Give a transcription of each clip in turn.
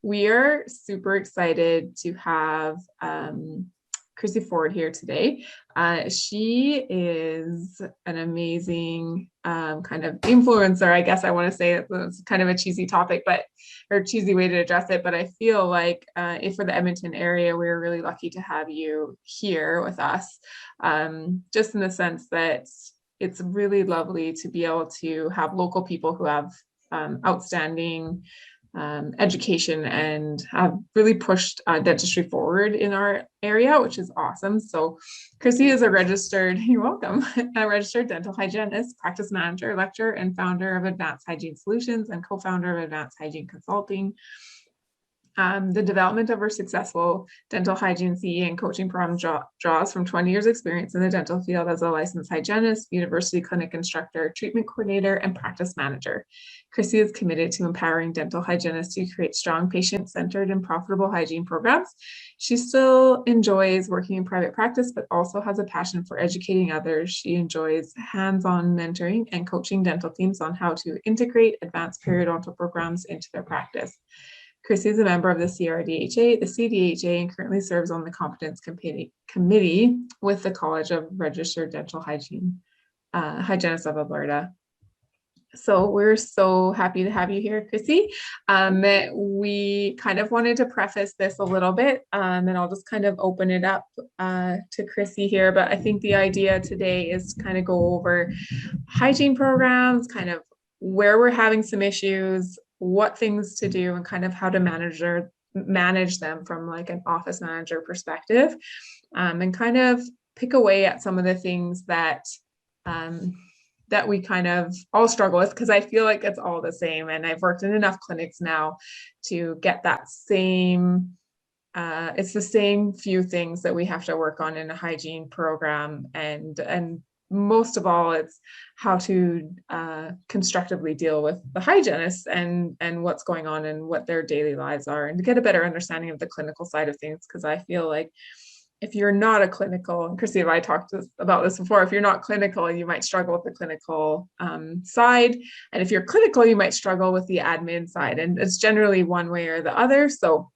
We are super excited to have Chrissy Ford here today. She is an amazing kind of influencer, I guess I want to say. It's kind of a cheesy topic, or cheesy way to address it. But I feel like if for the Edmonton area, we're really lucky to have you here with us, just in the sense that it's really lovely to be able to have local people who have outstanding education and have really pushed dentistry forward in our area, which is awesome. So Chrissy is you're welcome, a registered dental hygienist, practice manager, lecturer, and founder of Advanced Hygiene Solutions and co-founder of Advanced Hygiene Consulting. The development of our successful dental hygiene CE and coaching program draws from 20 years experience in the dental field as a licensed hygienist, university clinic instructor, treatment coordinator, and practice manager. Chrissy is committed to empowering dental hygienists to create strong, patient-centered, and profitable hygiene programs. She still enjoys working in private practice, but also has a passion for educating others. She enjoys hands-on mentoring and coaching dental teams on how to integrate advanced periodontal programs into their practice. Chrissy is a member of the CRDHA, the CDHA, and currently serves on the Competence Committee with the College of Registered Dental Hygienists of Alberta. So we're so happy to have you here, Chrissy. We kind of wanted to preface this a little bit, and I'll just kind of open it up to Chrissy here. But I think the idea today is to kind of go over hygiene programs, kind of where we're having some issues, what things to do, and kind of how to manage them from like an office manager perspective, and kind of pick away at some of the things that that we kind of all struggle with, because I feel like it's all the same. And I've worked in enough clinics now to get that same, it's the same few things that we have to work on in a hygiene program. And most of all, it's how to constructively deal with the hygienists and what's going on and what their daily lives are, and to get a better understanding of the clinical side of things. Because I feel like if you're not a clinical, and Chrissy and I talked about this before, if you're not clinical, you might struggle with the clinical side. And if you're clinical, you might struggle with the admin side. And it's generally one way or the other. So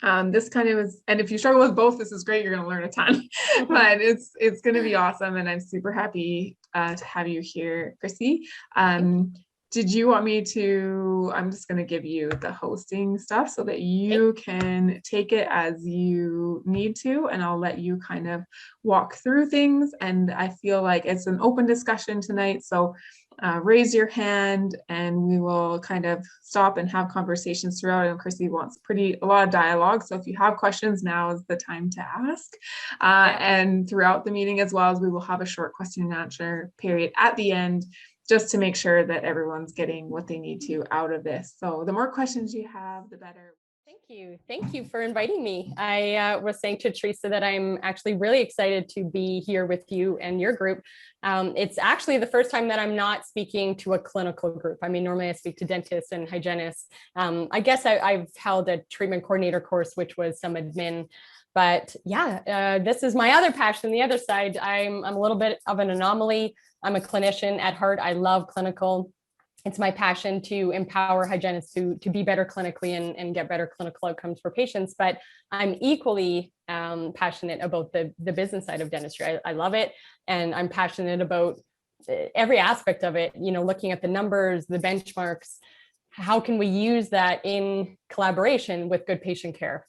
this kind of is, and if you struggle with both, this is great. You're going to learn a ton, but it's going to be awesome. And I'm super happy to have you here, Chrissy. Did you want me to, I'm just going to give you the hosting stuff so that you can take it as you need to, and I'll let you kind of walk through things. And I feel like it's an open discussion tonight. So raise your hand and we will kind of stop and have conversations throughout. And Chrissy wants a lot of dialogue. So if you have questions, now is the time to ask. And throughout the meeting, as well as we will have a short question and answer period at the end, just to make sure that everyone's getting what they need to out of this. So the more questions you have, the better. Thank you. Thank you for inviting me. I was saying to Teresa that I'm actually really excited to be here with you and your group. It's actually the first time that I'm not speaking to a clinical group. I mean, normally I speak to dentists and hygienists. I guess I've held a treatment coordinator course, which was some admin. But yeah, this is my other passion, the other side. I'm a little bit of an anomaly. I'm a clinician at heart. I love clinical. It's my passion to empower hygienists to be better clinically and get better clinical outcomes for patients. But I'm equally passionate about the business side of dentistry. I love it. And I'm passionate about every aspect of it, you know, looking at the numbers, the benchmarks. How can we use that in collaboration with good patient care?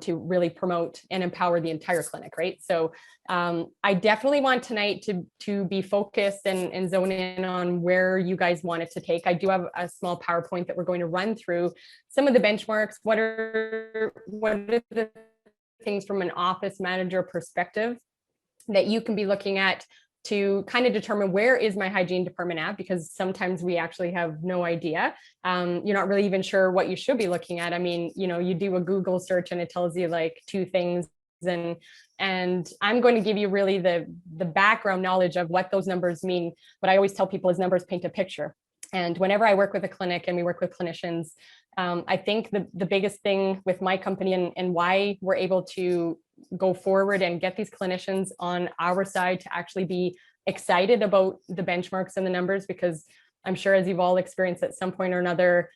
To really promote and empower the entire clinic, right? So I definitely want tonight to be focused and zone in on where you guys want it to take. I do have a small PowerPoint that we're going to run through some of the benchmarks. What are the things from an office manager perspective that you can be looking at to kind of determine where is my hygiene department at, because sometimes we actually have no idea. You're not really even sure what you should be looking at. I mean, you know, you do a Google search and it tells you like two things. And I'm going to give you really the background knowledge of what those numbers mean. What I always tell people is numbers paint a picture. And whenever I work with a clinic and we work with clinicians, I think the biggest thing with my company and why we're able to go forward and get these clinicians on our side to actually be excited about the benchmarks and the numbers, because I'm sure as you've all experienced at some point or another,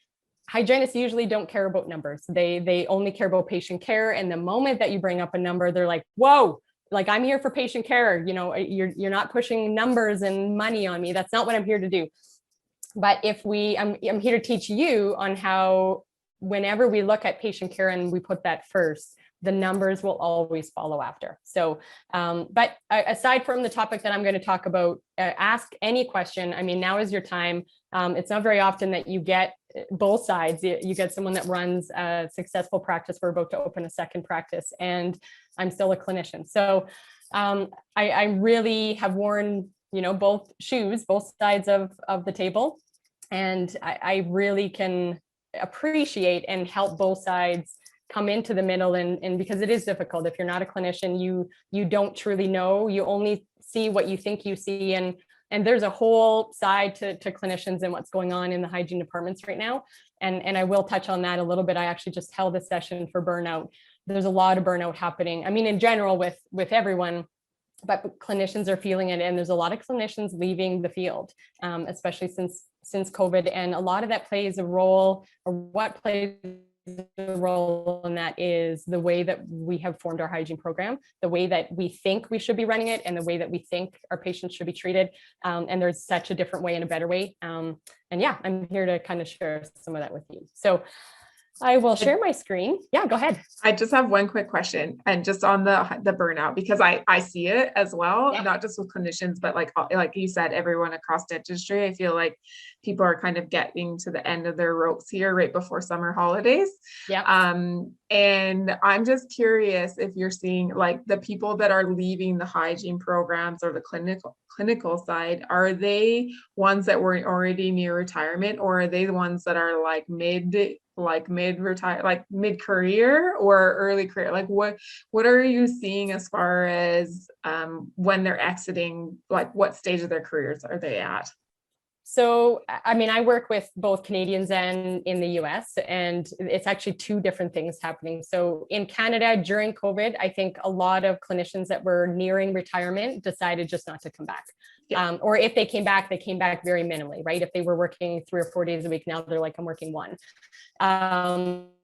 hygienists usually don't care about numbers. They only care about patient care. And the moment that you bring up a number, they're like, whoa, like I'm here for patient care. You know, you're not pushing numbers and money on me. That's not what I'm here to do. But I'm here to teach you on how, whenever we look at patient care and we put that first, the numbers will always follow after. So, but aside from the topic that I'm going to talk about, ask any question. I mean, now is your time. It's not very often that you get both sides. You get someone that runs a successful practice. We're about to open a second practice, and I'm still a clinician. So I really have worn, you know, both shoes, both sides of the table. And I really can appreciate and help both sides come into the middle, and because it is difficult. If you're not a clinician, you don't truly know. You only see what you think you see, and there's a whole side to clinicians and what's going on in the hygiene departments right now. And I will touch on that a little bit. I actually just held a session for burnout. There's a lot of burnout happening. I mean, in general with everyone, but clinicians are feeling it, and there's a lot of clinicians leaving the field, especially since COVID, and a lot of that plays a role, or what plays a role in that is the way that we have formed our hygiene program, the way that we think we should be running it, and the way that we think our patients should be treated. And there's such a different way and a better way. And yeah, I'm here to kind of share some of that with you. So I will share my screen. Yeah, go ahead. I just have one quick question, and just on the burnout, because I see it as well, Yeah. not just with clinicians, but like you said, everyone across dentistry. I feel like people are kind of getting to the end of their ropes here right before summer holidays. Yeah. And I'm just curious if you're seeing like the people that are leaving the hygiene programs or the clinical side, are they ones that were already near retirement, or are they the ones that are like mid-retire, like mid-career or early career? Like what are you seeing as far as when they're exiting, like what stage of their careers are they at? So, I mean, I work with both Canadians and in the US, and it's actually two different things happening. So in Canada during COVID, I think a lot of clinicians that were nearing retirement decided just not to come back. Yeah. Or if they came back very minimally, right? If they were working 3 or 4 days a week, now they're like, I'm working 1.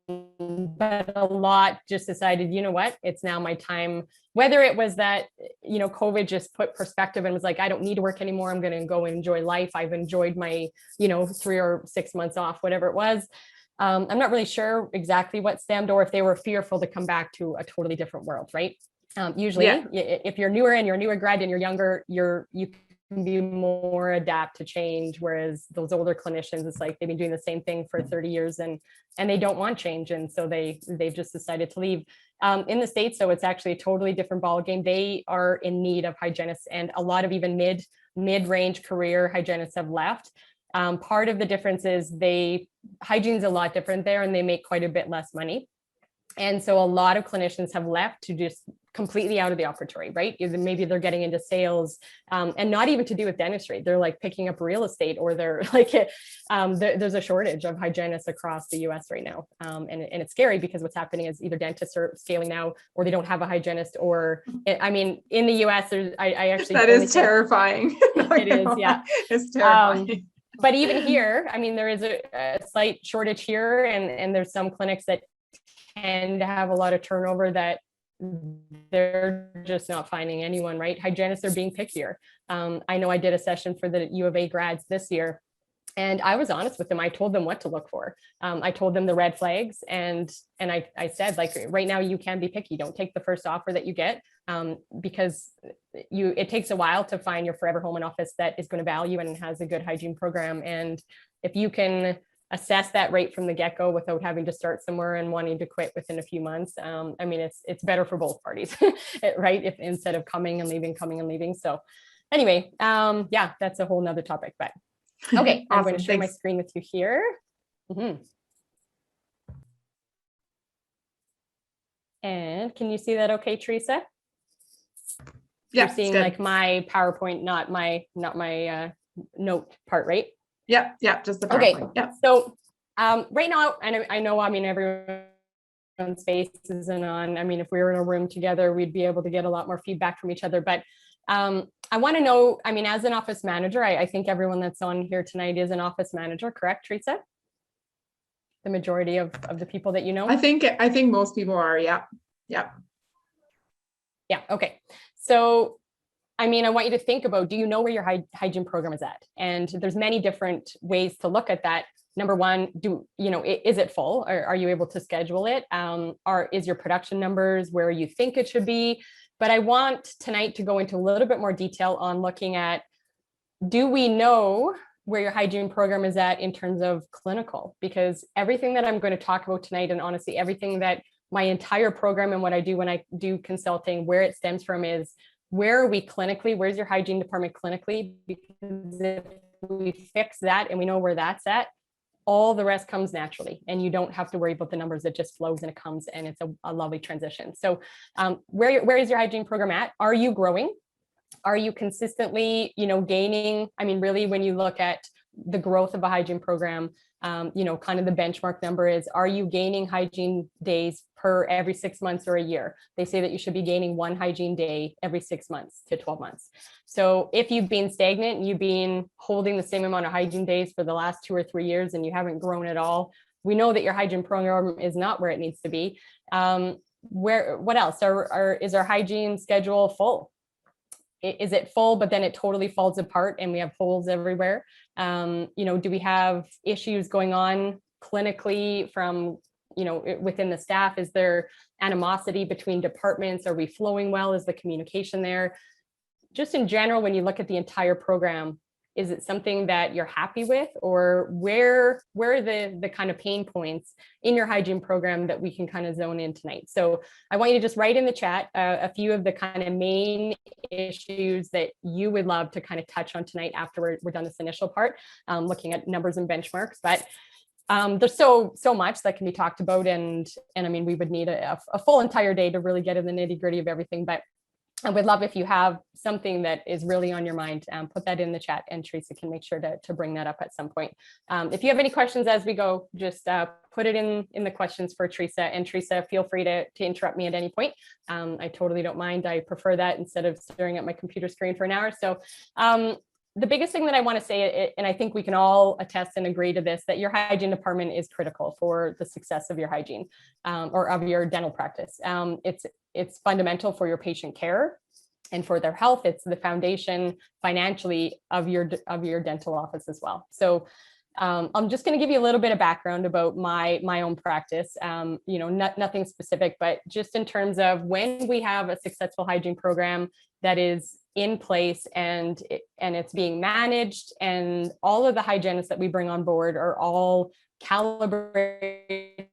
But a lot just decided, you know what, it's now my time. Whether it was that, you know, COVID just put perspective and was like, I don't need to work anymore. I'm going to go and enjoy life. I've enjoyed my, you know, 3 or 6 months off, whatever it was. I'm not really sure exactly what stemmed, or if they were fearful to come back to a totally different world, right? Usually, if you're newer and you're a newer grad and you're younger, you can be more adapt to change, whereas those older clinicians, it's like they've been doing the same thing for 30 years and they don't want change, and so they've just decided to leave. In the States, so it's actually a totally different ballgame. They are in need of hygienists, and a lot of even mid-range career hygienists have left. Part of the difference is hygiene's a lot different there, and they make quite a bit less money. And so a lot of clinicians have left to just completely out of the operatory, right? Maybe they're getting into sales, and not even to do with dentistry. They're like picking up real estate, or they're like, there's a shortage of hygienists across the US right now. And it's scary because what's happening is either dentists are scaling now, or they don't have a hygienist, or, I mean, in the US, I actually- That is terrifying. It is, yeah. It's terrifying. But even here, I mean, there is a slight shortage here, and there's some clinics that tend to have a lot of turnover that they're just not finding anyone, right? Hygienists are being pickier. I know I did a session for the U of A grads this year, and I was honest with them. I told them what to look for. I told them the red flags, and I said, like, right now you can be picky. Don't take the first offer that you get, because it takes a while to find your forever home and office that is going to value and has a good hygiene program. And if you can assess that rate from the get-go without having to start somewhere and wanting to quit within a few months, I mean, it's better for both parties, right? If instead of coming and leaving. So anyway, yeah, that's a whole nother topic, but okay. Awesome. I'm going to share my screen with you here. Mm-hmm. And can you see that okay, Teresa? Yeah, you're seeing like my PowerPoint, not my note part, right? Yeah, just the PowerPoint. Okay. Yeah. So right now, and I know, I mean, everyone's face isn't on. I mean, if we were in a room together, we'd be able to get a lot more feedback from each other. But I want to know, I mean, as an office manager, I think everyone that's on here tonight is an office manager, correct, Teresa? the majority of the people that you know? I think most people are. Yeah. Yeah. Yeah. Okay. So, I mean, I want you to think about, do you know where your hygiene program is at? And there's many different ways to look at that. Number one, is it full? Or are you able to schedule it? Is your production numbers where you think it should be? But I want tonight to go into a little bit more detail on looking at, do we know where your hygiene program is at in terms of clinical? Because everything that I'm going to talk about tonight, and honestly, everything that my entire program and what I do when I do consulting, where it stems from is, where are we clinically? Where's your hygiene department clinically? Because if we fix that and we know where that's at, all the rest comes naturally, and you don't have to worry about the numbers. It just flows and it comes, and it's a lovely transition. So where is your hygiene program at? Are you growing? Are you consistently, gaining? I mean, really, when you look at the growth of a hygiene program, kind of the benchmark number is, are you gaining hygiene days per every 6 months or a year? They say that you should be gaining 1 hygiene day every 6 months to 12 months. So if you've been stagnant and you've been holding the same amount of hygiene days for the last 2 or 3 years and you haven't grown at all, we know that your hygiene program is not where it needs to be. What else? Is our hygiene schedule full? Is it full, but then it totally falls apart and we have holes everywhere? Do we have issues going on clinically from, within the staff? Is there animosity between departments? Are we flowing well? Is the communication there? Just in general, when you look at the entire program, is it something that you're happy with, or where are the kind of pain points in your hygiene program that we can kind of zone in tonight? So I want you to just write in the chat a few of the kind of main issues that you would love to kind of touch on tonight after we're done this initial part, looking at numbers and benchmarks. But there's so much that can be talked about, and I mean, we would need a full entire day to really get in the nitty-gritty of everything. But I would love if you have something that is really on your mind, put that in the chat, and Teresa can make sure to bring that up at some point. If you have any questions as we go, just put it in the questions for Teresa, and Teresa, feel free to interrupt me at any point. I totally don't mind. I prefer that instead of staring at my computer screen for an hour. So the biggest thing that I want to say, and I think we can all attest and agree to this, that your hygiene department is critical for the success of your hygiene or of your dental practice. It's fundamental for your patient care and for their health. It's the foundation financially of your dental office as well. So I'm just going to give you a little bit of background about my own practice. Nothing specific, but just in terms of when we have a successful hygiene program that is in place and it's being managed, and all of the hygienists that we bring on board are all calibrated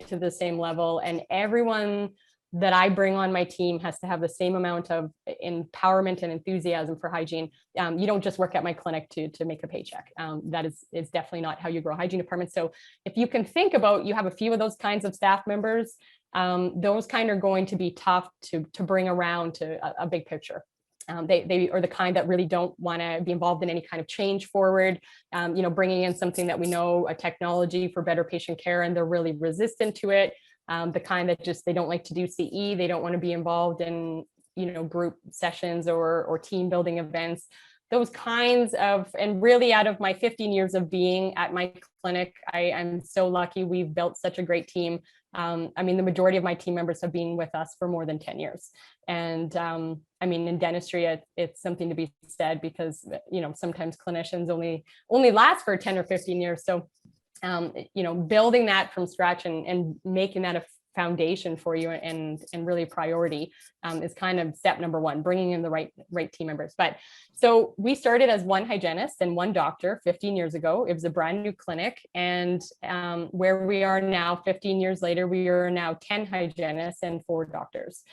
to the same level, and everyone that I bring on my team has to have the same amount of empowerment and enthusiasm for hygiene. You don't just work at my clinic to make a paycheck. That is definitely not how you grow a hygiene department. So if you can think about, you have a few of those kinds of staff members, those kind are going to be tough to bring around to a big picture. They are the kind that really don't want to be involved in any kind of change forward, bringing in something that we know, a technology for better patient care, and they're really resistant to it. The kind that just, they don't like to do CE, they don't want to be involved in, group sessions or team building events, those kinds of, and really out of my 15 years of being at my clinic, I'm so lucky. We've built such a great team. I mean, the majority of my team members have been with us for more than 10 years. And I mean, in dentistry, it's something to be said, because, sometimes clinicians only last for 10 or 15 years. So, building that from scratch and making that a foundation for you and really priority is kind of step number one, bringing in the right team members. But so we started as 1 hygienist and 1 doctor 15 years ago. It was a brand new clinic, and where we are now, 15 years later, we are now 10 hygienists and 4 doctors.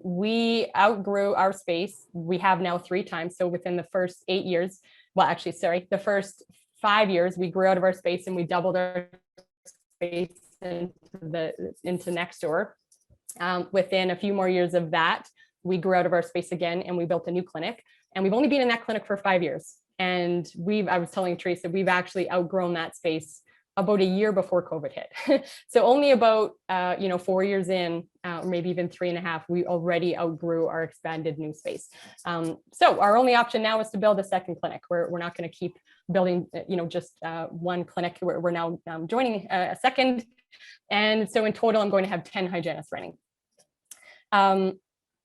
We outgrew our space. We have now 3 times. So within the first 8 years, the first 5 years, we grew out of our space and we doubled our space into next door. Within a few more years of that, we grew out of our space again and we built a new clinic. And we've only been in that clinic for 5 years. And I was telling Teresa, we've actually outgrown that space about a year before COVID hit. So only about, 4 years in, or maybe even 3.5, we already outgrew our expanded new space. So our only option now is to build a second clinic. We're not going to keep building, just one clinic. We're now joining a second. And so in total, I'm going to have 10 hygienists running.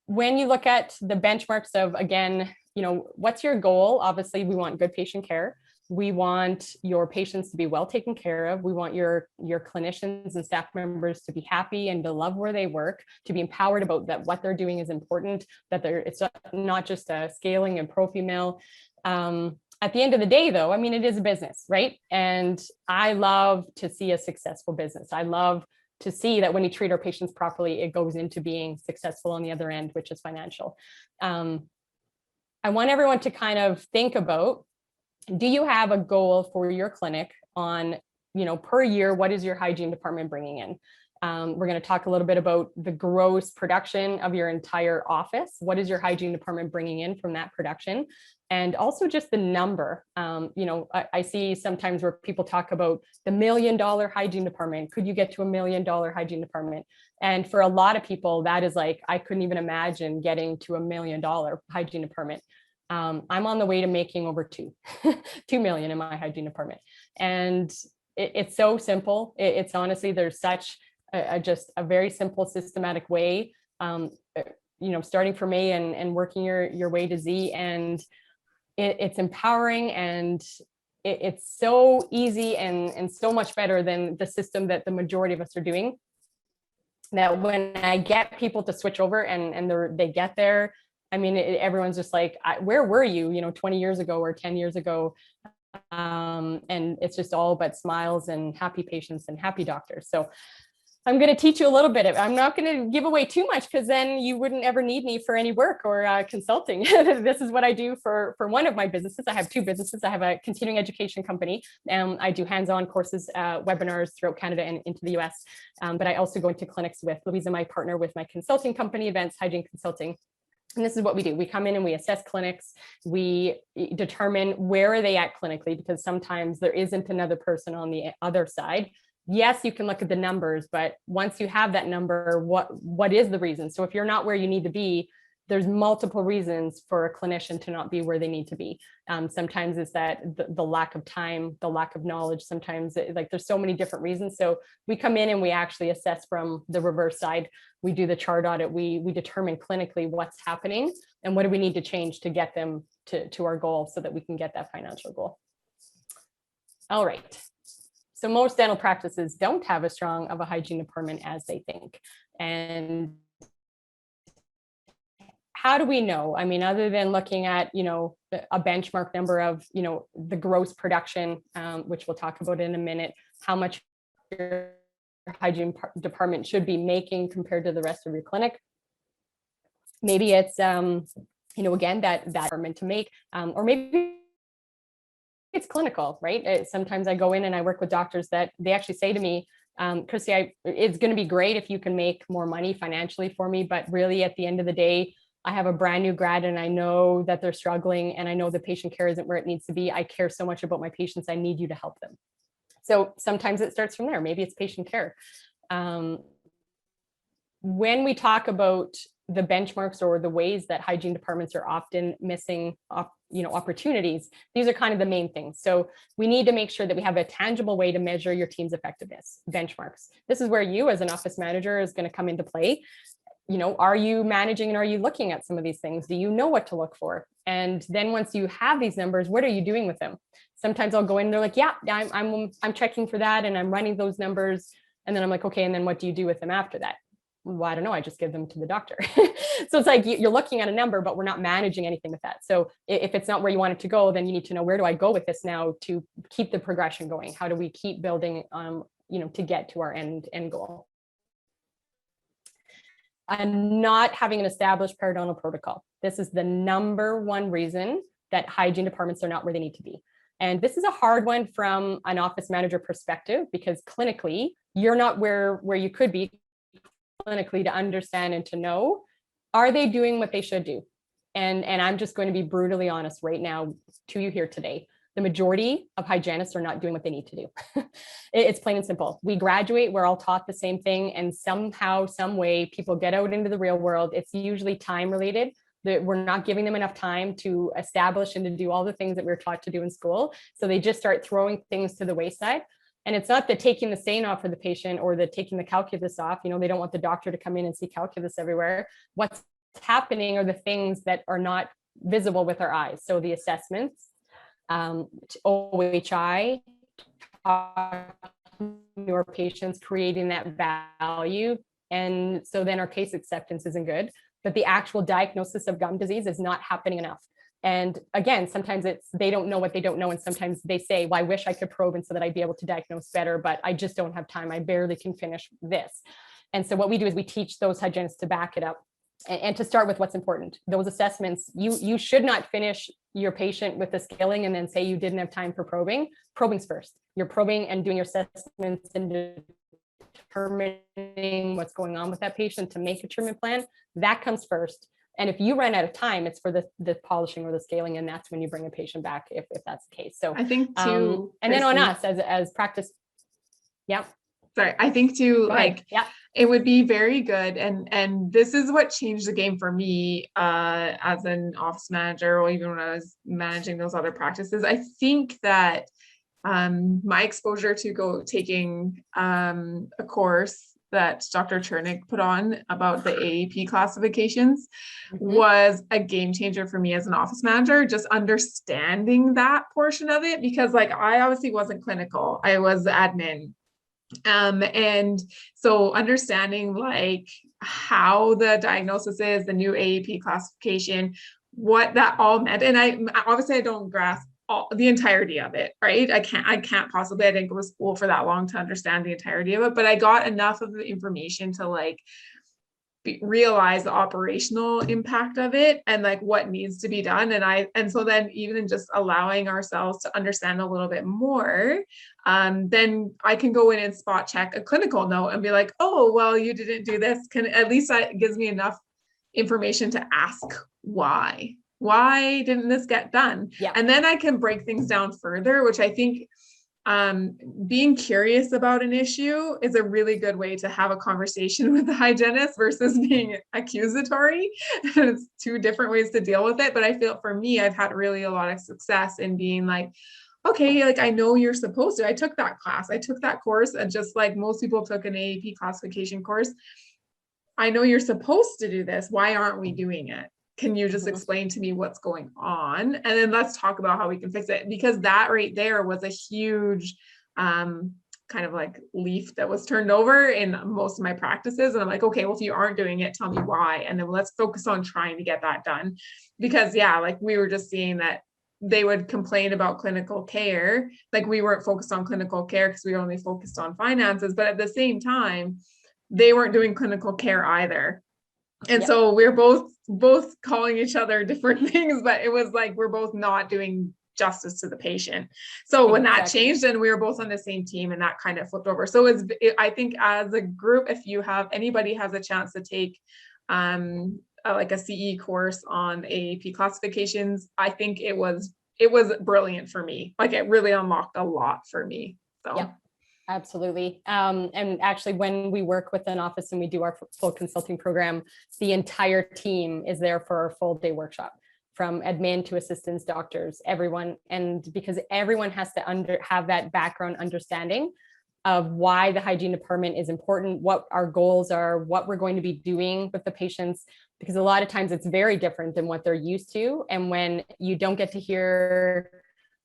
When you look at the benchmarks of, again, what's your goal? Obviously, we want good patient care. We want your patients to be well taken care of. We want your clinicians and staff members to be happy and to love where they work, to be empowered about that what they're doing is important, that it's not just a scaling and prophy mill. At the end of the day, though, I mean, it is a business, right? And I love to see a successful business. I love to see that when we treat our patients properly, it goes into being successful on the other end, which is financial. I want everyone to kind of think about, do you have a goal for your clinic on, per year, what is your hygiene department bringing in? We're going to talk a little bit about the gross production of your entire office. What is your hygiene department bringing in from that production? And also just the number. I see sometimes where people talk about the $1 million hygiene department. Could you get to $1 million hygiene department? And for a lot of people, that is like, I couldn't even imagine getting to $1 million hygiene department. I'm on the way to making over 2 million in my hygiene department. And it's so simple. It's honestly, there's such just a very simple systematic way, starting from A and working your way to Z. And it's empowering, and it's so easy and so much better than the system that the majority of us are doing. That when I get people to switch over and they get there, I mean, everyone's just like, where were you, 20 years ago or 10 years ago? And it's just all but smiles and happy patients and happy doctors. So I'm going to teach you a little bit. I'm not going to give away too much, because then you wouldn't ever need me for any work or consulting. This is what I do for one of my businesses. I have 2 businesses. I have a continuing education company. I do hands-on courses, webinars throughout Canada and into the US. But I also go into clinics with Louisa, my partner, with my consulting company, Advanced Hygiene Consulting. And this is what we do. We come in and we assess clinics. We determine where are they at clinically, because sometimes there isn't another person on the other side. Yes, you can look at the numbers, but once you have that number, what is the reason? So if you're not where you need to be, there's multiple reasons for a clinician to not be where they need to be. Sometimes it's that the lack of time, the lack of knowledge. Sometimes there's so many different reasons. So we come in and we actually assess from the reverse side. We do the chart audit. We determine clinically what's happening and what do we need to change to get them to our goal so that we can get that financial goal. All right. So most dental practices don't have as strong of a hygiene department as they think. And how do we know? I mean, other than looking at, a benchmark number of, the gross production, which we'll talk about in a minute, how much your hygiene department should be making compared to the rest of your clinic. Maybe it's, again, that department to make, or maybe it's clinical, right? Sometimes I go in and I work with doctors that they actually say to me, Chrissy, it's going to be great if you can make more money financially for me, but really at the end of the day, I have a brand new grad and I know that they're struggling and I know the patient care isn't where it needs to be. I care so much about my patients. I need you to help them. So sometimes it starts from there. Maybe it's patient care. When we talk about the benchmarks or the ways that hygiene departments are often missing opportunities, these are kind of the main things. So we need to make sure that we have a tangible way to measure your team's effectiveness, benchmarks. This is where you as an office manager is going to come into play. Are you managing and are you looking at some of these things? Do you know what to look for? And then once you have these numbers, what are you doing with them? Sometimes I'll go in and they're like, yeah, I'm checking for that and I'm running those numbers. And then I'm like, okay, and then what do you do with them after that? Well, I don't know. I just give them to the doctor. So it's like you're looking at a number, but we're not managing anything with that. So if it's not where you want it to go, then you need to know, where do I go with this now to keep the progression going? How do we keep building, to get to our end goal? And not having an established periodontal protocol. This is the number one reason that hygiene departments are not where they need to be. And this is a hard one from an office manager perspective, because clinically, you're not where you could be clinically to understand and to know, are they doing what they should do? And I'm just going to be brutally honest right now to you here today. the majority of hygienists are not doing what they need to do. It's plain and simple. We graduate, we're all taught the same thing, and somehow, some way, people get out into the real world. It's usually time related, that we're not giving them enough time to establish and to do all the things that we're taught to do in school. So they just start throwing things to the wayside. And it's not the taking the stain off for the patient or the taking the calculus off. You know, they don't want the doctor to come in and see calculus everywhere. What's happening are the things that are not visible with our eyes. So the assessments, OHI, your patients, creating that value. And so then our case acceptance isn't good, but the actual diagnosis of gum disease is not happening enough. And again, sometimes it's, they don't know what they don't know. And sometimes they say, well, I wish I could probe and so that I'd be able to diagnose better, but I just don't have time. I barely can finish this. And so what we do is we teach those hygienists to back it up and to start with what's important. Those assessments, you should not finish your patient with the scaling and then say you didn't have time for probing. Probing's first. You're probing and doing your assessments and determining what's going on with that patient to make a treatment plan. That comes first. And if you run out of time, it's for the polishing or the scaling, and that's when you bring a patient back if that's the case. So I think too, and then on us as practice. Yeah. Sorry, I think too, like, yeah, it would be very good. And this is what changed the game for me as an office manager, or even when I was managing those other practices. I think that my exposure to taking a course that Dr. Chernick put on about the AAP classifications was a game changer for me as an office manager, just understanding that portion of it, because like I obviously wasn't clinical, I was admin. And so understanding like how the diagnosis is, the new AAP classification, what that all meant. And I obviously don't grasp the entirety of it, right? I can't possibly, I didn't go to school for that long to understand the entirety of it, but I got enough of the information to like realize the operational impact of it and like what needs to be done. And so then even in just allowing ourselves to understand a little bit more, then I can go in and spot check a clinical note and be like, oh, well, you didn't do this. At least that gives me enough information to ask why didn't this get done? Yeah. And then I can break things down further, which I think being curious about an issue is a really good way to have a conversation with the hygienist versus being accusatory. It's two different ways to deal with it. But I feel for me, I've had really a lot of success in being like, okay, like I know you're supposed to. I took that class, I took that course, and just like most people took an AAP classification course, I know you're supposed to do this. Why aren't we doing it? Can you just explain to me what's going on? And then let's talk about how we can fix it. Because that right there was a huge kind of like leaf that was turned over in most of my practices. And I'm like, okay, well, if you aren't doing it, tell me why. And then let's focus on trying to get that done. Because yeah, like we were just seeing that they would complain about clinical care. Like we weren't focused on clinical care because we were only focused on finances. But at the same time, they weren't doing clinical care either. And so we're both calling each other different things, but it was like, we're both not doing justice to the patient. So when that changed, and we were both on the same team, and that kind of flipped over. So I think as a group, if anybody has a chance to take like a CE course on AAP classifications, I think it was brilliant for me. Like it really unlocked a lot for me. So. Yeah. Absolutely. And actually, when we work with an office and we do our full consulting program, the entire team is there for our full day workshop, from admin to assistants, doctors, everyone. And because everyone has to have that background understanding of why the hygiene department is important, what our goals are, what we're going to be doing with the patients, because a lot of times it's very different than what they're used to. And when you don't get to hear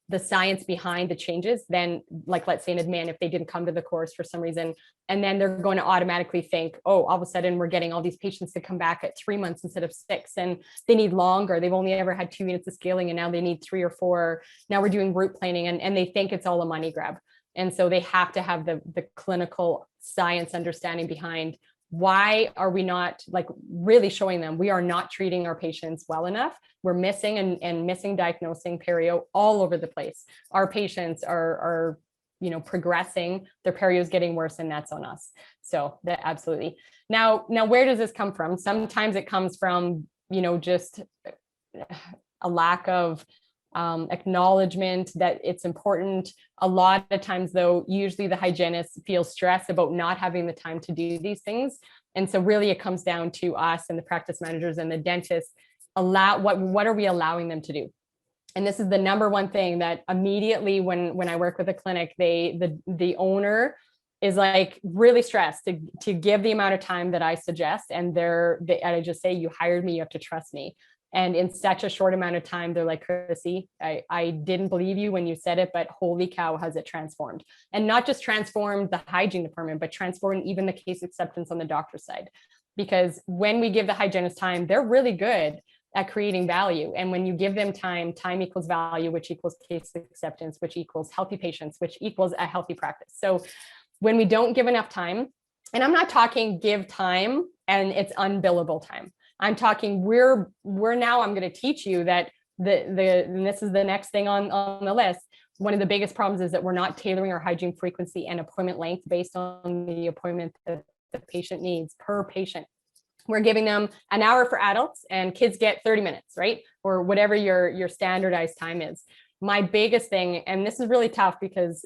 the science behind the changes, then like, let's say an admin, if they didn't come to the course for some reason, and then they're going to automatically think, oh, all of a sudden we're getting all these patients to come back at 3 months instead of 6, and they need longer. They've only ever had 2 units of scaling and now they need 3 or 4. Now we're doing root planing, and they think it's all a money grab. And so they have to have the clinical science understanding behind why are we not like really showing them we are not treating our patients well enough. We're missing and missing diagnosing perio all over the place. Our patients are progressing, their perio is getting worse, and that's on us. So that absolutely. Now where does this come from? Sometimes it comes from, just a lack of acknowledgement that it's important. A lot of times though, usually the hygienist feels stressed about not having the time to do these things. And so really it comes down to us and the practice managers and the dentists, what are we allowing them to do? And this is the number one thing that immediately when I work with a clinic, the owner is like really stressed to give the amount of time that I suggest. And I just say, you hired me, you have to trust me. And in such a short amount of time, they're like, Chrissy, I didn't believe you when you said it, but holy cow, has it transformed. And not just transformed the hygiene department, but transformed even the case acceptance on the doctor's side. Because when we give the hygienist time, they're really good at creating value. And when you give them time equals value, which equals case acceptance, which equals healthy patients, which equals a healthy practice. So when we don't give enough time, and I'm not talking give time and it's unbillable time. I'm talking I'm going to teach you that and this is the next thing on the list. One of the biggest problems is that we're not tailoring our hygiene frequency and appointment length based on the appointment that the patient needs per patient. We're giving them an hour for adults and kids get 30 minutes, right? Or whatever your standardized time is. My biggest thing, and this is really tough because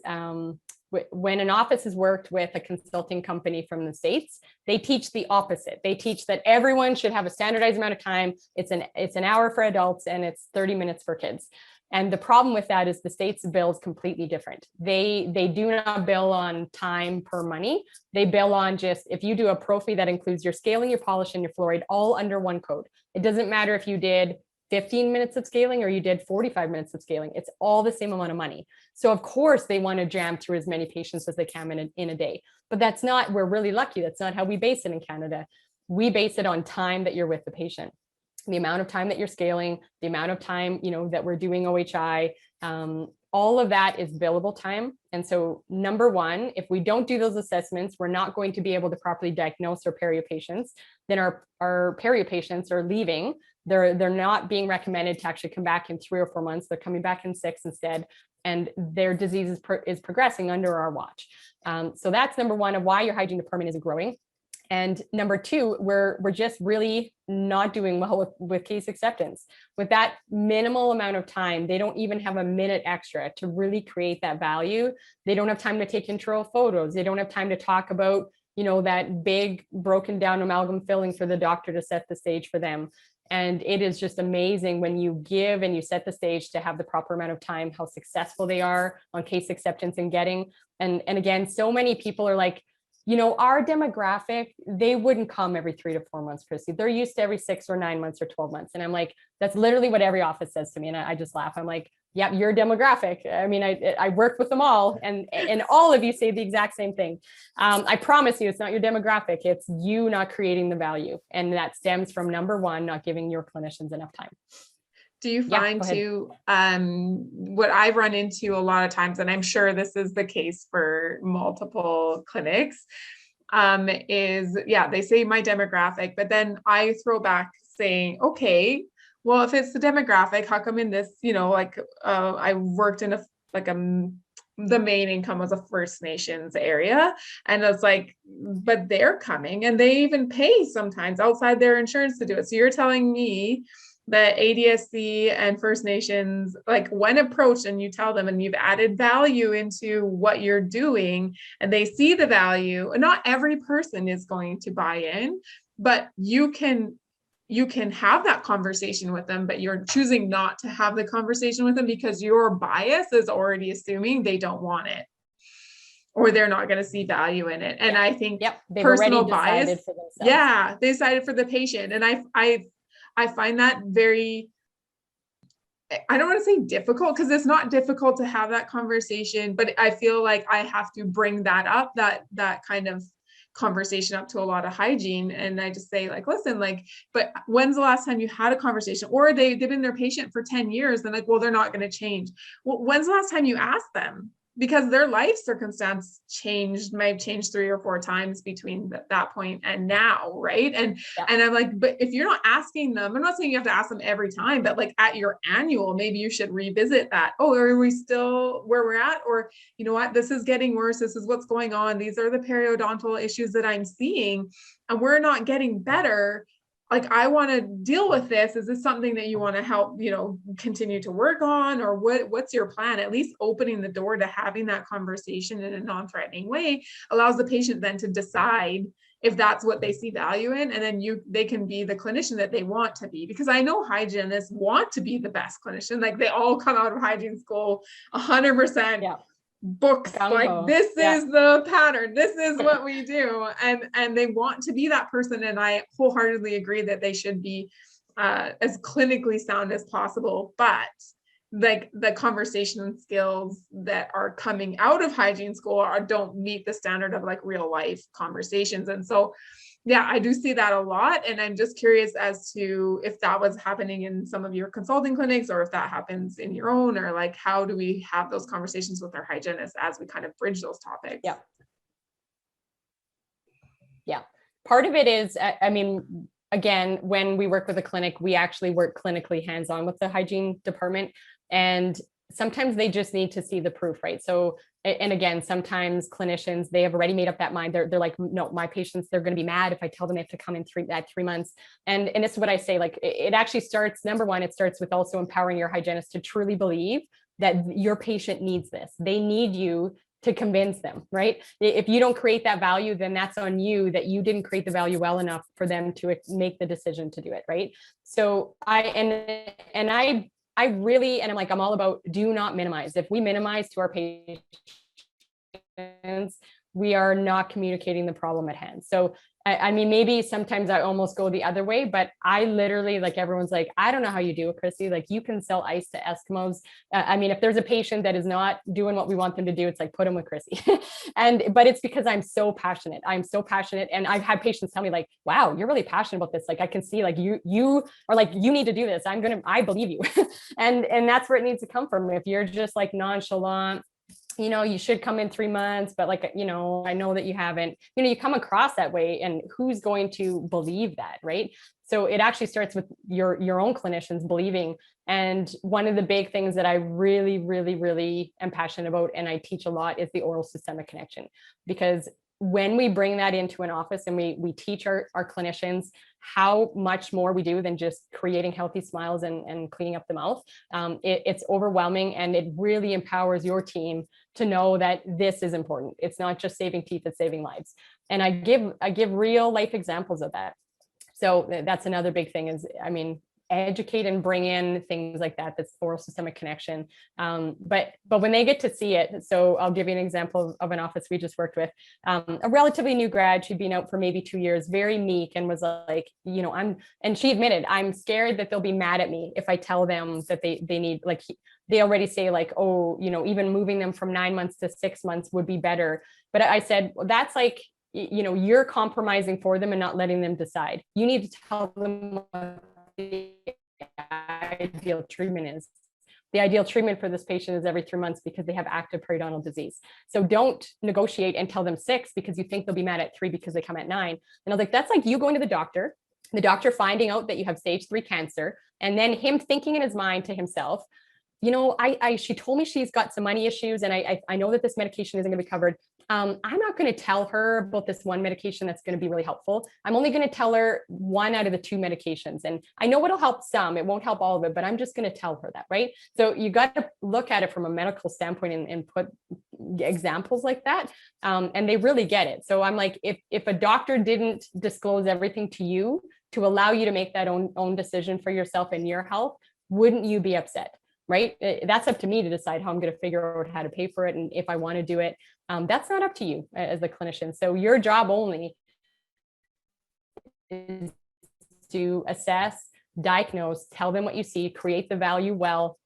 when an office has worked with a consulting company from the States, they teach the opposite. They teach that everyone should have a standardized amount of time. It's an hour for adults and it's 30 minutes for kids. And the problem with that is the States bill is completely different. They do not bill on time per money. They bill on just, if you do a pro fee that includes your scaling, your polish, and your fluoride all under one code. It doesn't matter if you did 15 minutes of scaling or you did 45 minutes of scaling. It's all the same amount of money. So of course they want to jam through as many patients as they can in a day. But we're really lucky. That's not how we base it in Canada. We base it on time that you're with the patient. The amount of time that you're scaling, the amount of time, that we're doing OHI, all of that is billable time. And so number one, if we don't do those assessments, we're not going to be able to properly diagnose our perio patients. Then our perio patients are leaving. They're not being recommended to actually come back in 3 or 4 months. They're coming back in 6 instead. And their disease is progressing under our watch. So that's number one of why your hygiene department isn't growing. And number two, we're just really not doing well with case acceptance. With that minimal amount of time, they don't even have a minute extra to really create that value. They don't have time to take intro photos. They don't have time to talk about, that big broken down amalgam filling for the doctor to set the stage for them. And it is just amazing when you give and you set the stage to have the proper amount of time, how successful they are on case acceptance and getting. And again, so many people are like, our demographic, they wouldn't come every 3 to 4 months, Chrissy. They're used to every 6 or 9 months or 12 months. And I'm like, that's literally what every office says to me. And I just laugh. I'm like, yeah, your demographic. I mean, I work with them all and all of you say the exact same thing. I promise you, it's not your demographic. It's you not creating the value. And that stems from number one, not giving your clinicians enough time. Do you find too, what I've run into a lot of times, and I'm sure this is the case for multiple clinics, is, they say my demographic, but then I throw back saying, okay, well, if it's the demographic, how come in this, I worked in the main income was a First Nations area. And it's like, but they're coming and they even pay sometimes outside their insurance to do it. So you're telling me that ADSC and First Nations, like when approached and you tell them and you've added value into what you're doing and they see the value, not every person is going to buy in, but you can have that conversation with them, but you're choosing not to have the conversation with them because your bias is already assuming they don't want it or they're not going to see value in it. And I think personal bias, they decided for the patient. And I find that very, I don't want to say difficult because it's not difficult to have that conversation, but I feel like I have to bring that up, that kind of conversation up to a lot of hygiene. And I just say like, listen, like, but when's the last time you had a conversation? Or they've been their patient for 10 years. Then like, well, they're not going to change. Well, when's the last time you asked them? Because their life circumstance might have changed 3 or 4 times between that point and now, right? And I'm like, but if you're not asking them, I'm not saying you have to ask them every time, but like at your annual, maybe you should revisit that. Oh, are we still where we're at? Or you know what, this is getting worse. This is what's going on. These are the periodontal issues that I'm seeing, and we're not getting better. like, I want to deal with this. Is this something that you want to help, continue to work on, or what's your plan? At least opening the door to having that conversation in a non-threatening way allows the patient then to decide if that's what they see value in, and then they can be the clinician that they want to be. Because I know hygienists want to be the best clinician. Like, they all come out of hygiene school 100%. Yeah. Books, like, this is the pattern, this is what we do, and they want to be that person. And I wholeheartedly agree that they should be as clinically sound as possible, but like, the conversation skills that are coming out of hygiene school don't meet the standard of like real life conversations. And so yeah, I do see that a lot. And I'm just curious as to if that was happening in some of your consulting clinics, or if that happens in your own, or like, how do we have those conversations with our hygienists as we kind of bridge those topics? Yeah. Part of it is, I mean, again, when we work with a clinic, we actually work clinically hands-on with the hygiene department. And sometimes they just need to see the proof, right? So, and again, sometimes clinicians, they have already made up that mind. They're like, no, my patients, they're going to be mad if I tell them they have to come in 3 months. And this is what I say, like, it actually starts, number one, it starts with also empowering your hygienist to truly believe that your patient needs this. They need you to convince them, right? If you don't create that value, then that's on you, that you didn't create the value well enough for them to make the decision to do it, right? So I really, and I'm all about, do not minimize. If we minimize to our patients, we are not communicating the problem at hand. So, I mean, maybe sometimes I almost go the other way, but I literally, like, everyone's like, I don't know how you do it, Chrissy. Like, you can sell ice to Eskimos. I mean, if there's a patient that is not doing what we want them to do, it's like, put them with Chrissy. But it's because I'm so passionate. And I've had patients tell me, like, wow, you're really passionate about this. Like, I can see, like, you are like, you need to do this. I believe you. and that's where it needs to come from. If you're just like nonchalant, you should come in 3 months, but like, I know that you haven't, you come across that way, and who's going to believe that, right? So it actually starts with your own clinicians believing. And one of the big things that I really, really, really am passionate about, and I teach a lot, is the oral systemic connection. Because when we bring that into an office and we teach our clinicians how much more we do than just creating healthy smiles and cleaning up the mouth, it's overwhelming, and it really empowers your team to know that this is important. It's not just saving teeth, it's saving lives. And I give real life examples of that. So that's another big thing is, I mean, educate and bring in things like that, that's oral systemic connection. But when they get to see it, so I'll give you an example of an office we just worked with, a relatively new grad. She'd been out for maybe 2 years, very meek, and was like, and she admitted, I'm scared that they'll be mad at me if I tell them that they need, like, they already say, like, oh, even moving them from 9 months to 6 months would be better. But I said, well, that's like, you're compromising for them and not letting them decide. You need to tell them what the ideal treatment is. The ideal treatment for this patient is every 3 months because they have active periodontal disease. So don't negotiate and tell them 6 because you think they'll be mad at 3 because they come at 9. And I was like, that's like you going to the doctor finding out that you have stage 3 cancer, and then him thinking in his mind to himself, she told me she's got some money issues, and I know that this medication isn't going to be covered. I'm not going to tell her about this one medication that's going to be really helpful. I'm only going to tell her 1 out of the 2 medications. And I know it'll help some, it won't help all of it, but I'm just going to tell her that, right? So you got to look at it from a medical standpoint and put examples like that. And they really get it. So I'm like, if a doctor didn't disclose everything to you to allow you to make that own decision for yourself and your health, wouldn't you be upset? Right? That's up to me to decide how I'm going to figure out how to pay for it and if I want to do it. That's not up to you as the clinician. So your job only is to assess, diagnose, tell them what you see, create the value well,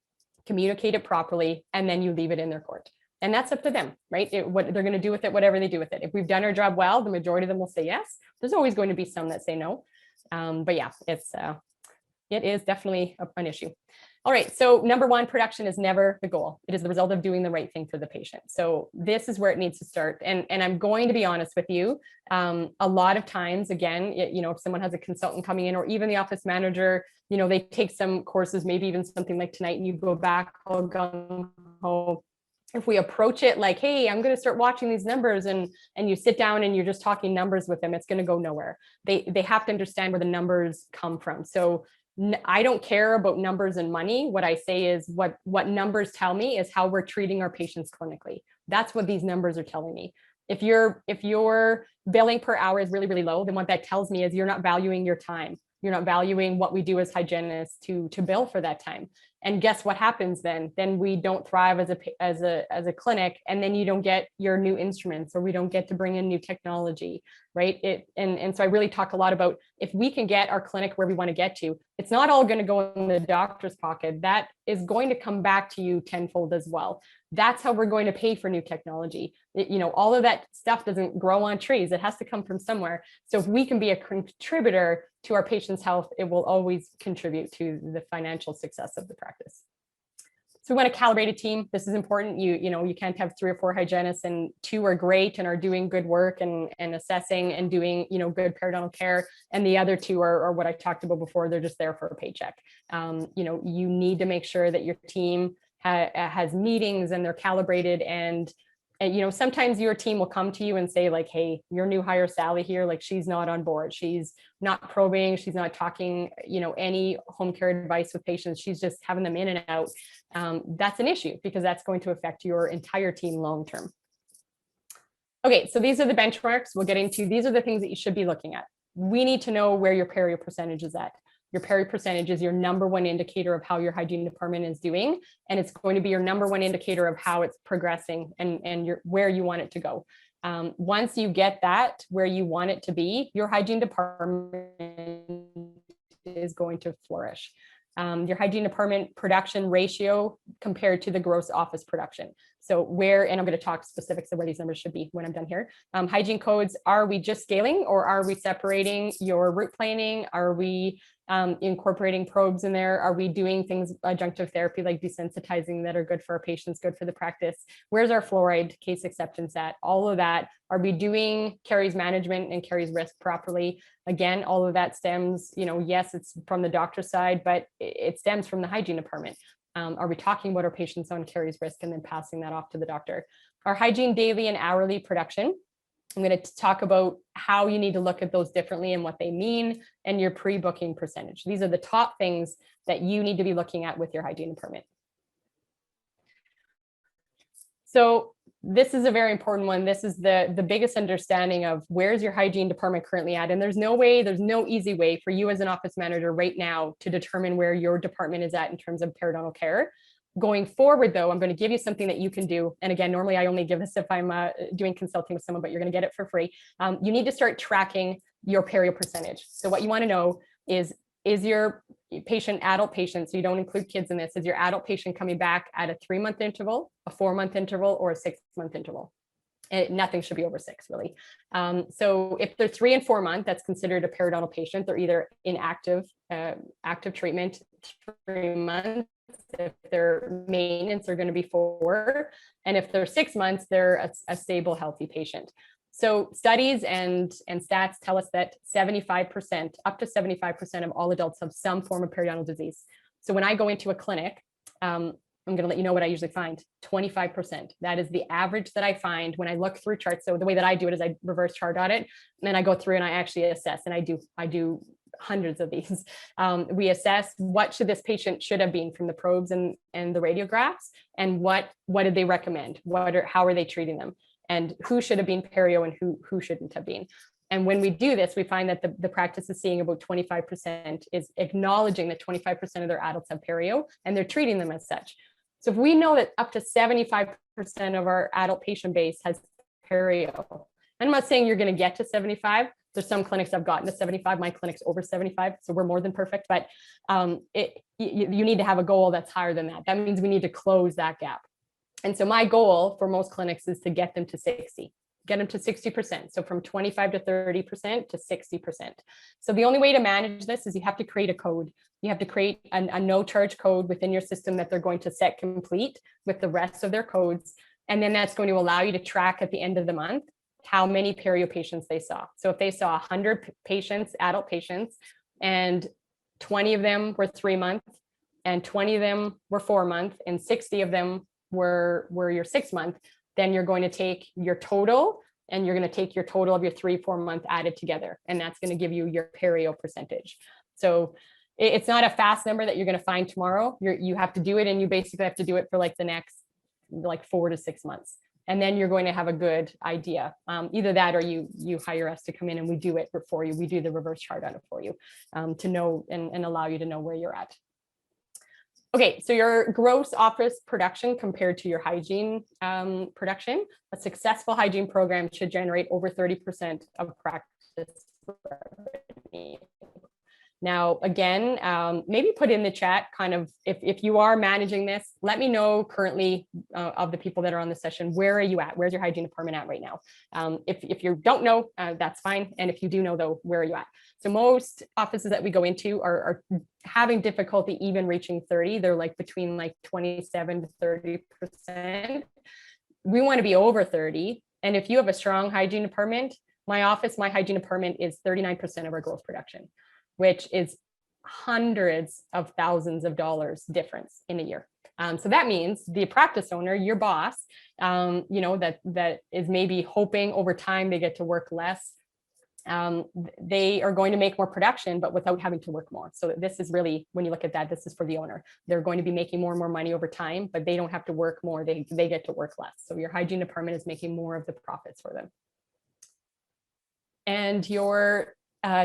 communicate it properly, and then you leave it in their court. And that's up to them, right? What they're going to do with it, whatever they do with it. If we've done our job well, the majority of them will say yes. There's always going to be some that say no. But yeah, it is definitely an issue. All right. So number 1, production is never the goal. It is the result of doing the right thing for the patient. So this is where it needs to start. And I'm going to be honest with you. A lot of times, again, if someone has a consultant coming in, or even the office manager, they take some courses, maybe even something like tonight, and you go back all gung ho, If we approach it like, hey, I'm going to start watching these numbers, and you sit down and you're just talking numbers with them, it's going to go nowhere. They have to understand where the numbers come from. So I don't care about numbers and money. What I say is what numbers tell me is how we're treating our patients clinically. That's what these numbers are telling me. If your billing per hour is really, really low, then what that tells me is you're not valuing your time. You're not valuing what we do as hygienists to bill for that time. And guess what happens then? Then we don't thrive as a clinic, and then you don't get your new instruments, or we don't get to bring in new technology, right? And so I really talk a lot about, if we can get our clinic where we want to get to, it's not all going to go in the doctor's pocket. That is going to come back to you tenfold as well. That's how we're going to pay for new technology. All of that stuff doesn't grow on trees. It has to come from somewhere. So if we can be a contributor to our patients' health, it will always contribute to the financial success of the practice. So we want a calibrated team. This is important. You can't have 3 or 4 hygienists and 2 are great and are doing good work and assessing and doing, good periodontal care. And the other 2 are what I talked about before. They're just there for a paycheck. You need to make sure that your team has meetings and they're calibrated, and sometimes your team will come to you and say like, hey, your new hire Sally here, like, she's not on board. She's not probing. She's not talking, any home care advice with patients. She's just having them in and out. That's an issue, because that's going to affect your entire team long-term. Okay, so these are the benchmarks we'll get into. These are the things that you should be looking at. We need to know where your perio percentage is at. Your peri percentage is your #1 indicator of how your hygiene department is doing, and it's going to be your #1 indicator of how it's progressing and where you want it to go. Once you get that where you want it to be, your hygiene department is going to flourish. Your hygiene department production ratio compared to the gross office production. So and I'm going to talk specifics of where these numbers should be when I'm done here. Hygiene codes, are we just scaling, or are we separating your root planing? Are we incorporating probes in there? Are we doing things, adjunctive therapy like desensitizing, that are good for our patients, good for the practice? Where's our fluoride case acceptance at? All of that. Are we doing caries management and caries risk properly? Again, all of that stems, yes, it's from the doctor's side, but it stems from the hygiene department. Are we talking about our patients on caries risk and then passing that off to the doctor? Our hygiene daily and hourly production. I'm going to talk about how you need to look at those differently and what they mean, and your pre-booking percentage. These are the top things that you need to be looking at with your hygiene department. So this is a very important one. This is the biggest understanding of where's your hygiene department currently at. And there's no easy way for you as an office manager right now to determine where your department is at in terms of periodontal care. Going forward, though, I'm going to give you something that you can do. And again, normally I only give this if I'm doing consulting with someone, but you're going to get it for free. You need to start tracking your perio percentage. So what you want to know is your patient, adult patient, so you don't include kids in this, is your adult patient coming back at a 3-month interval, a 4-month interval, or a 6-month interval? And nothing should be over 6, really. So if they're 3 and 4 months, that's considered a periodontal patient. They're either in active treatment 3 months. If they're maintenance, they're going to be 4. And if they're 6 months, they're a stable, healthy patient. So studies and stats tell us that 75%, up to 75% of all adults have some form of periodontal disease. So when I go into a clinic, I'm going to let you know what I usually find. 25%. That is the average that I find when I look through charts. So the way that I do it is I reverse chart audit, and then I go through and I actually assess, and I do hundreds of these. We assess what this patient should have been from the probes and the radiographs, and what did they recommend? How are they treating them? And who should have been perio and who shouldn't have been. And when we do this, we find that the practice is seeing about 25% is acknowledging that 25% of their adults have perio, and they're treating them as such. So if we know that up to 75% of our adult patient base has perio, I'm not saying you're going to get to 75. There's some clinics I've gotten to 75. My clinic's over 75, so we're more than perfect. But you need to have a goal that's higher than that. That means we need to close that gap. And so my goal for most clinics is to get them to 60. Get them to 60%. So from 25 to 30% to 60%. So the only way to manage this is you have to create a code. You have to create a no charge code within your system that they're going to set complete with the rest of their codes. And then that's going to allow you to track at the end of the month how many perio patients they saw. So if they saw 100 patients, adult patients, and 20 of them were 3 months, and 20 of them were 4 months, and 60 of them were your 6 month, then you're going to take your total and you're going to take your total of your 3-4 month added together. And that's going to give you your perio percentage. So it's not a fast number that you're going to find tomorrow. You have to do it, and you basically have to do it for like the next 4 to 6 months. And then you're going to have a good idea. Either that or you hire us to come in and we do it for you. We do the reverse chart on it for you to know and allow you to know where you're at. Okay, so your gross office production compared to your hygiene production, a successful hygiene program should generate over 30% of practice revenue. Now, again, maybe put in the chat kind of if you are managing this, let me know currently of the people that are on the session, where are you at? Where's your hygiene department at right now? If you don't know, that's fine. And if you do know though, where are you at? So most offices that we go into are having difficulty even reaching 30. They're like between like 27 to 30%. We want to be over 30. And if you have a strong hygiene department, my hygiene department is 39% of our gross production, which is hundreds of thousands of dollars difference in a year. So that means the practice owner, your boss, that is maybe hoping over time they get to work less. They are going to make more production, but without having to work more. So this is really, when you look at that, this is for the owner. They're going to be making more and more money over time, but they don't have to work more. They get to work less. So your hygiene department is making more of the profits for them. And your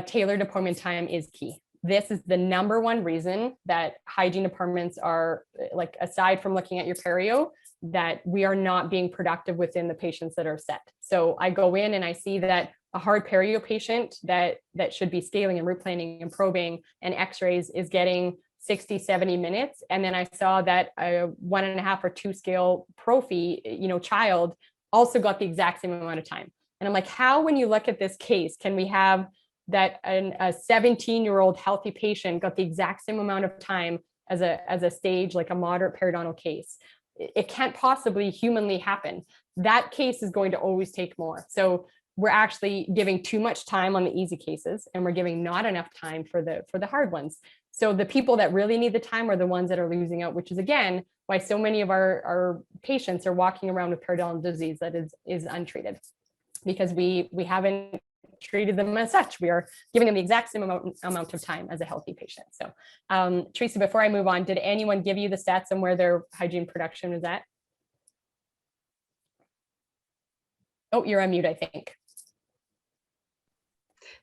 tailored appointment time is key. This is the number one reason that hygiene departments are, like, aside from looking at your perio, that we are not being productive within the patients that are set. So I go in and I see that a hard perio patient that should be scaling and root planing and probing and x-rays is getting 60, 70 minutes. And then I saw that a 1.5 or 2 scale prophy, child also got the exact same amount of time. And I'm like, how, when you look at this case, can we have that a 17-year-old healthy patient got the exact same amount of time as a stage, like a moderate periodontal case? It can't possibly humanly happen. That case is going to always take more. So we're actually giving too much time on the easy cases, and we're giving not enough time for the hard ones. So the people that really need the time are the ones that are losing out, which is, again, why so many of our patients are walking around with periodontal disease that is untreated, because we haven't treated them as such. We are giving them the exact same amount of time as a healthy patient. So Teresa, before I move on, did anyone give you the stats on where their hygiene production is at? Oh, you're on mute, I think.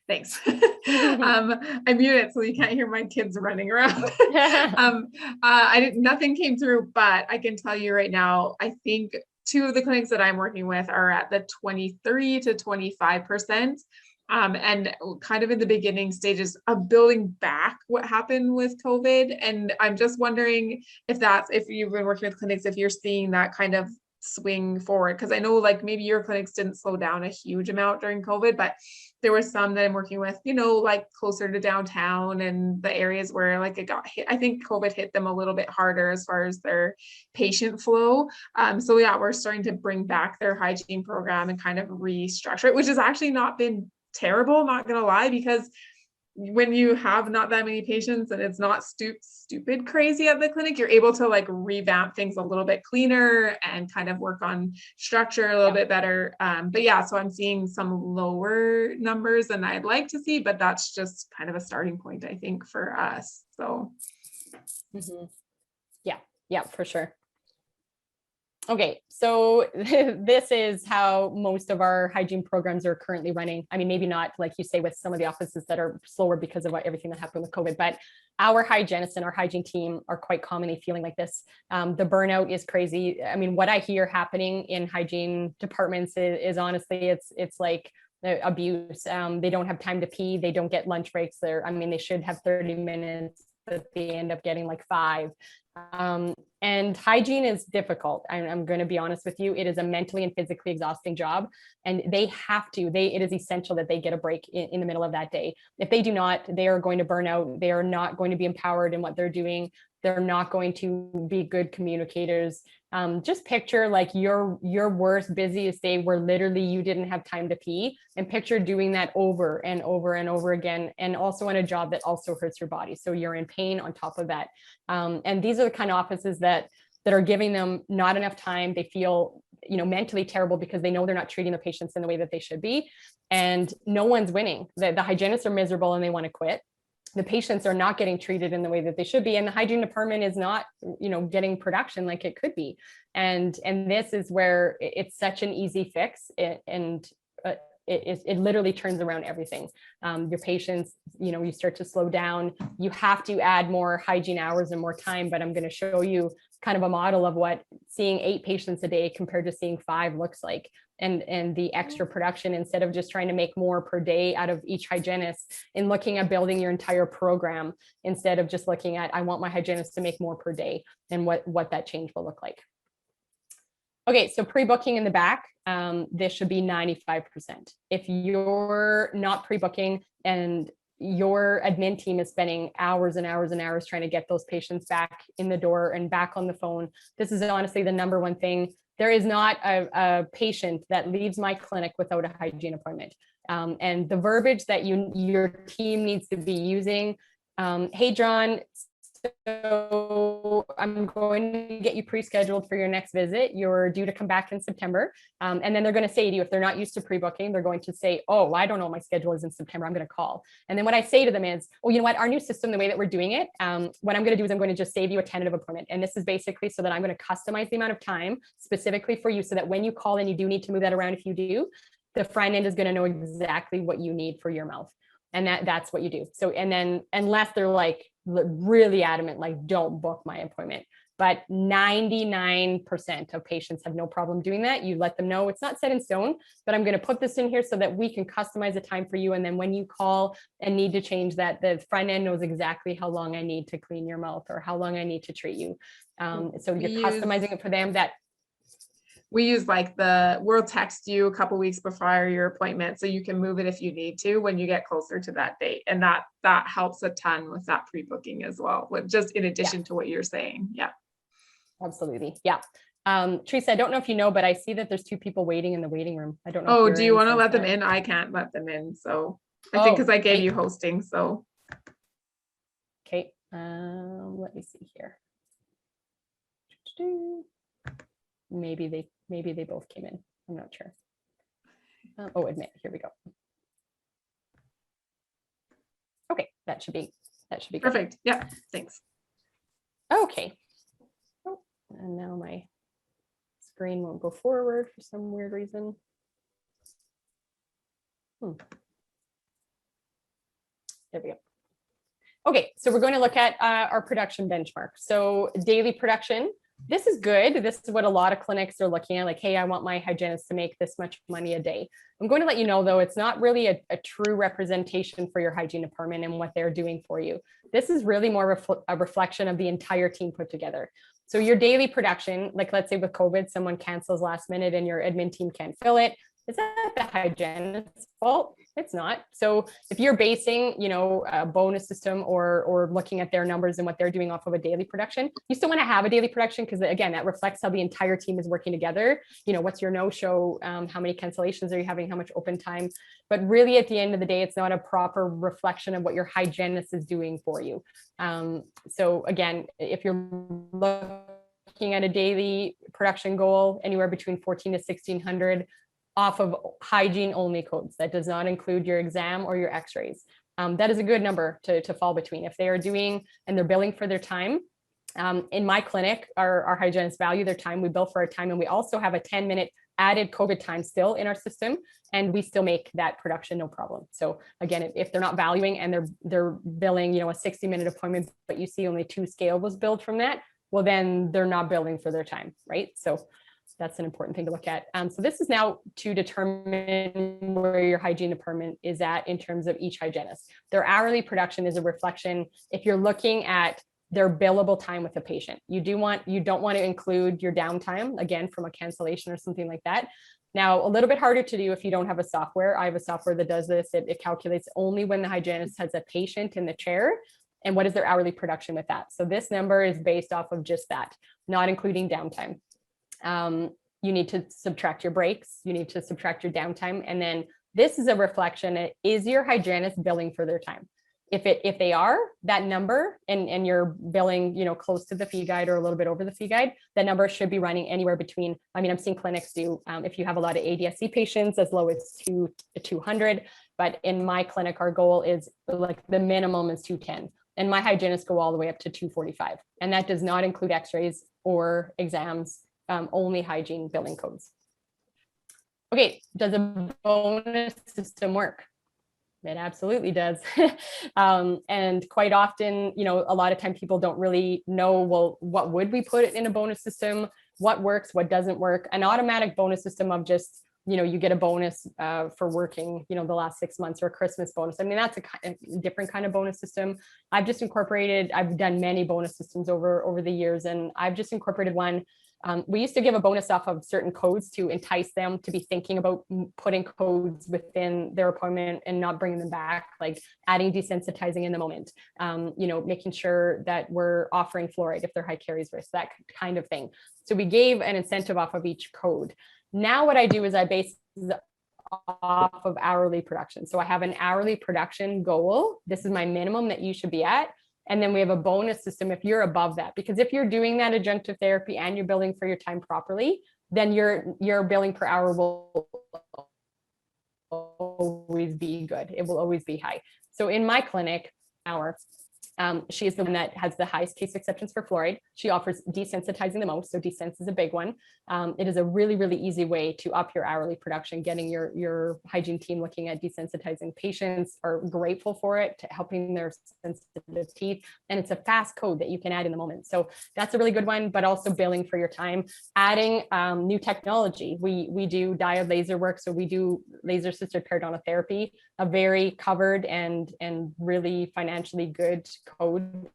Thanks. I muted so you can't hear my kids running around. Nothing came through, but I can tell you right now, I think 2 of the clinics that I'm working with are at the 23 to 25%. And kind of in the beginning stages of building back what happened with COVID. And I'm just wondering if you've been working with clinics, if you're seeing that kind of swing forward, because I know, like, maybe your clinics didn't slow down a huge amount during COVID, but there were some that I'm working with, like closer to downtown and the areas where, like, it got hit. I think COVID hit them a little bit harder as far as their patient flow. So yeah, we're starting to bring back their hygiene program and kind of restructure it, which has actually not been terrible, not gonna lie, because when you have not that many patients and it's not stupid crazy at the clinic, you're able to, like, revamp things a little bit cleaner and kind of work on structure a little bit better. But yeah, so I'm seeing some lower numbers than I'd like to see, but that's just kind of a starting point, I think, for us. So yeah, for sure. Okay, so this is how most of our hygiene programs are currently running. I mean, maybe not, like you say, with some of the offices that are slower because of everything that happened with COVID, but our hygienists and our hygiene team are quite commonly feeling like this. The burnout is crazy. I mean, what I hear happening in hygiene departments is honestly, it's like abuse. They don't have time to pee. They don't get lunch breaks. They should have 30 minutes, but they end up getting like 5. And hygiene is difficult. I'm going to be honest with you. It is a mentally and physically exhausting job, and it is essential that they get a break in the middle of that day. If they do not, they are going to burn out. They are not going to be empowered in what they're doing. They're not going to be good communicators. Just picture, like, your worst, busiest day where literally you didn't have time to pee, and picture doing that over and over and over again, and also in a job that also hurts your body. So you're in pain on top of that. And these are the kind of offices that that are giving them not enough time. They feel, mentally terrible because they know they're not treating the patients in the way that they should be. And no one's winning. The hygienists are miserable and they want to quit. The patients are not getting treated in the way that they should be. And the hygiene department is not, getting production like it could be. And this is where it's such an easy fix. It literally turns around everything. Your patients, you start to slow down. You have to add more hygiene hours and more time, but I'm going to show you kind of a model of what seeing 8 patients a day compared to seeing 5 looks like. And the extra production, instead of just trying to make more per day out of each hygienist, in looking at building your entire program, instead of just looking at, I want my hygienist to make more per day, and what that change will look like. Okay, so pre-booking in the back, this should be 95%. If you're not pre-booking and your admin team is spending hours and hours and hours trying to get those patients back in the door and back on the phone, this is honestly the number one thing. There is not a patient that leaves my clinic without a hygiene appointment. And the verbiage that your team needs to be using, hey, John, so I'm going to get you pre-scheduled for your next visit. You're due to come back in September. And then they're going to say to you, if they're not used to pre-booking, they're going to say, oh, I don't know, my schedule is in September, I'm going to call. And then what I say to them is, oh, you know what, our new system, the way that we're doing it, what I'm going to do is I'm going to just save you a tentative appointment. And this is basically so that I'm going to customize the amount of time specifically for you, so that when you call and you do need to move that around, if you do, the front end is going to know exactly what you need for your mouth. And that's what you do. So, and then unless they're like really adamant, like, don't book my appointment, but 99% of patients have no problem doing that. You let them know it's not set in stone, but I'm going to put this in here so that we can customize a time for you. And then when you call and need to change that, the front end knows exactly how long I need to clean your mouth or how long I need to treat you. So you're customizing it for them. We use we'll text you a couple weeks before your appointment, so you can move it if you need to when you get closer to that date. And that helps a ton with that pre-booking as well, just in addition to what you're saying. Yeah. Absolutely. Yeah. Teresa, I don't know if you know, but I see that there's 2 people waiting in the waiting room. I don't know. Oh, do you want to let them in? I can't let them in. So I think because I gave you hosting. So. Okay. Let me see here. Maybe they both came in. I'm not sure. Admit. Here we go. Okay, that should be good. Perfect. Yeah. Thanks. Okay. Oh, and now my screen won't go forward for some weird reason. There we go. Okay, so we're going to look at our production benchmark. So daily production. This is good. This is what a lot of clinics are looking at, like, hey, I want my hygienist to make this much money a day. I'm going to let you know, though, it's not really a true representation for your hygiene department and what they're doing for you. This is really more a reflection of the entire team put together. So your daily production, like let's say with COVID, someone cancels last minute and your admin team can't fill it. Is that the hygienist's fault? It's not. So if you're basing, a bonus system or looking at their numbers and what they're doing off of a daily production, you still want to have a daily production because, again, that reflects how the entire team is working together. What's your no-show? How many cancellations are you having? How much open time? But really, at the end of the day, it's not a proper reflection of what your hygienist is doing for you. So again, if you're looking at a daily production goal, anywhere between 14 to 1600 off of hygiene only codes. That does not include your exam or your x-rays. That is a good number to fall between. If they are doing and they're billing for their time, in my clinic, our hygienists value their time. We bill for our time, and we also have a 10-minute added COVID time still in our system, and we still make that production no problem. So again, if they're not valuing and they're billing, a 60-minute appointment, but you see only 2 scale was billed from that, well, then they're not billing for their time, right? So that's an important thing to look at. So this is now to determine where your hygiene department is at in terms of each hygienist. Their hourly production is a reflection. If you're looking at their billable time with a patient, you don't want to include your downtime, again, from a cancellation or something like that. Now, a little bit harder to do if you don't have a software. I have a software that does this. It calculates only when the hygienist has a patient in the chair and what is their hourly production with that. So this number is based off of just that, not including downtime. You need to subtract your breaks, you need to subtract your downtime. And then this is a reflection. Is your hygienist billing for their time? If they are that number and you're billing, close to the fee guide or a little bit over the fee guide, that number should be running anywhere between, I'm seeing clinics do, if you have a lot of ADSC patients, as low as 200, but in my clinic, our goal is like the minimum is 210. And my hygienists go all the way up to 245. And that does not include x-rays or exams, only hygiene billing codes. Okay, does a bonus system work? It absolutely does. And quite often, a lot of time people don't really know, well, what would we put in a bonus system? What works, what doesn't work? An automatic bonus system of just, you get a bonus for working, the last 6 months, or a Christmas bonus. I mean, that's a different kind of bonus system. I've done many bonus systems over the years, and I've just incorporated one. We used to give a bonus off of certain codes to entice them to be thinking about putting codes within their appointment and not bringing them back, like adding desensitizing in the moment, making sure that we're offering fluoride if they're high caries risk, that kind of thing. So we gave an incentive off of each code. Now what I do is I base off of hourly production. So I have an hourly production goal. This is my minimum that you should be at. And then we have a bonus system if you're above that, because if you're doing that adjunctive therapy and you're billing for your time properly, then your billing per hour will always be good. It will always be high. So in my clinic, she is the one that has the highest case acceptance for fluoride. She offers desensitizing the most. So desens is a big one. It is a really, really easy way to up your hourly production. Getting your hygiene team looking at desensitizing patients are grateful for it, to helping their sensitive teeth. And it's a fast code that you can add in the moment. So that's a really good one, but also billing for your time. Adding new technology. We do diode laser work. So we do laser assisted periodontal therapy, a very covered and really financially good code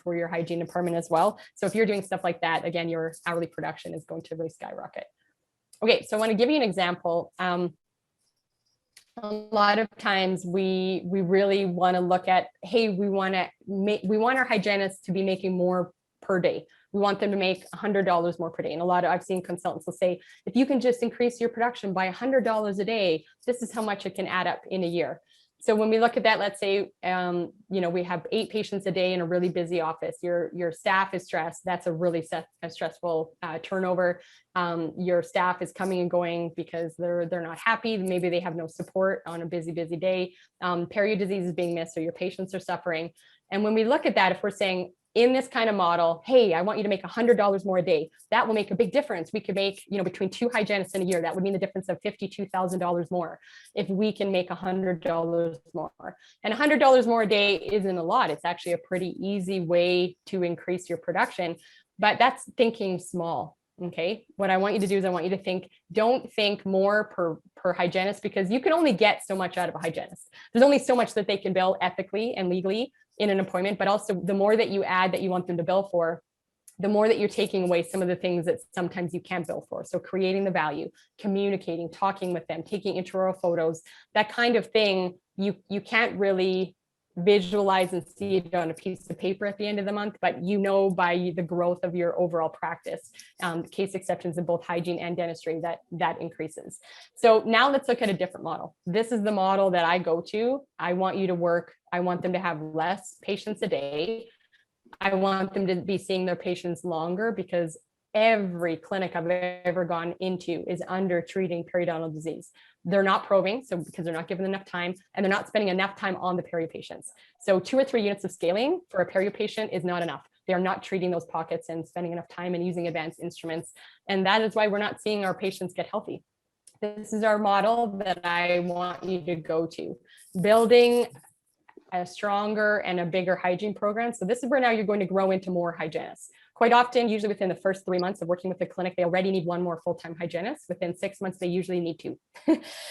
for your hygiene department as well. So if you're doing stuff like that, again, your hourly production is going to really skyrocket. Okay, so I want to give you an example. A lot of times we really want to look at, hey, we want our hygienists to be making more per day. We want them to make $100 more per day. And I've seen consultants will say, if you can just increase your production by $100 a day, this is how much it can add up in a year. So when we look at that, let's say, we have 8 patients a day in a really busy office. Your staff is stressed. That's a really stressful turnover. Your staff is coming and going because they're not happy. Maybe they have no support on a busy day. Perio disease is being missed, so your patients are suffering. And when we look at that, if we're saying, in this kind of model, hey, I want you to make $100 more a day, that will make a big difference. We could make, between 2 hygienists in a year, that would mean the difference of $52,000 more if we can make $100 more. And $100 more a day isn't a lot. It's actually a pretty easy way to increase your production, but that's thinking small. Okay. What I want you to do is I want you to don't think more per hygienist, because you can only get so much out of a hygienist. There's only so much that they can bill ethically and legally in an appointment, but also the more that you add that you want them to bill for, the more that you're taking away some of the things that sometimes you can't bill for. So creating the value, communicating, talking with them, taking intraoral photos, that kind of thing, you can't really visualize and see it on a piece of paper at the end of the month, but by the growth of your overall practice, case acceptance in both hygiene and dentistry, that increases. So now let's look at a different model. This is the model that I go to. I want them to have less patients a day. I want them to be seeing their patients longer, because every clinic I've ever gone into is under treating periodontal disease. They're not probing, so because they're not given enough time, and they're not spending enough time on the perio patients. So 2 or 3 units of scaling for a perio patient is not enough. They are not treating those pockets and spending enough time and using advanced instruments. And that is why we're not seeing our patients get healthy. This is our model that I want you to go to. Building a stronger and a bigger hygiene program. So this is where now you're going to grow into more hygienists. Quite often, usually within the first 3 months of working with the clinic, they already need 1 more full-time hygienist. Within 6 months, they usually need 2.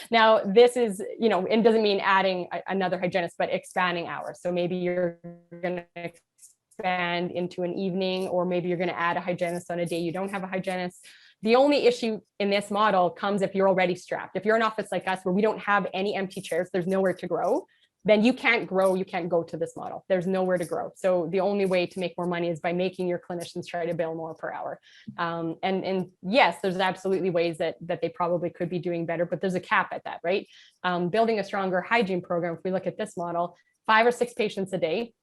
Now, this is, it doesn't mean adding another hygienist, but expanding hours. So maybe you're going to expand into an evening, or maybe you're going to add a hygienist on a day you don't have a hygienist. The only issue in this model comes if you're already strapped. If you're an office like us where we don't have any empty chairs, there's nowhere to grow, then you can't grow, you can't go to this model. There's nowhere to grow. So the only way to make more money is by making your clinicians try to bill more per hour. And yes, there's absolutely ways that they probably could be doing better, but there's a cap at that, right? Building a stronger hygiene program, if we look at this model, 5 or 6 patients a day,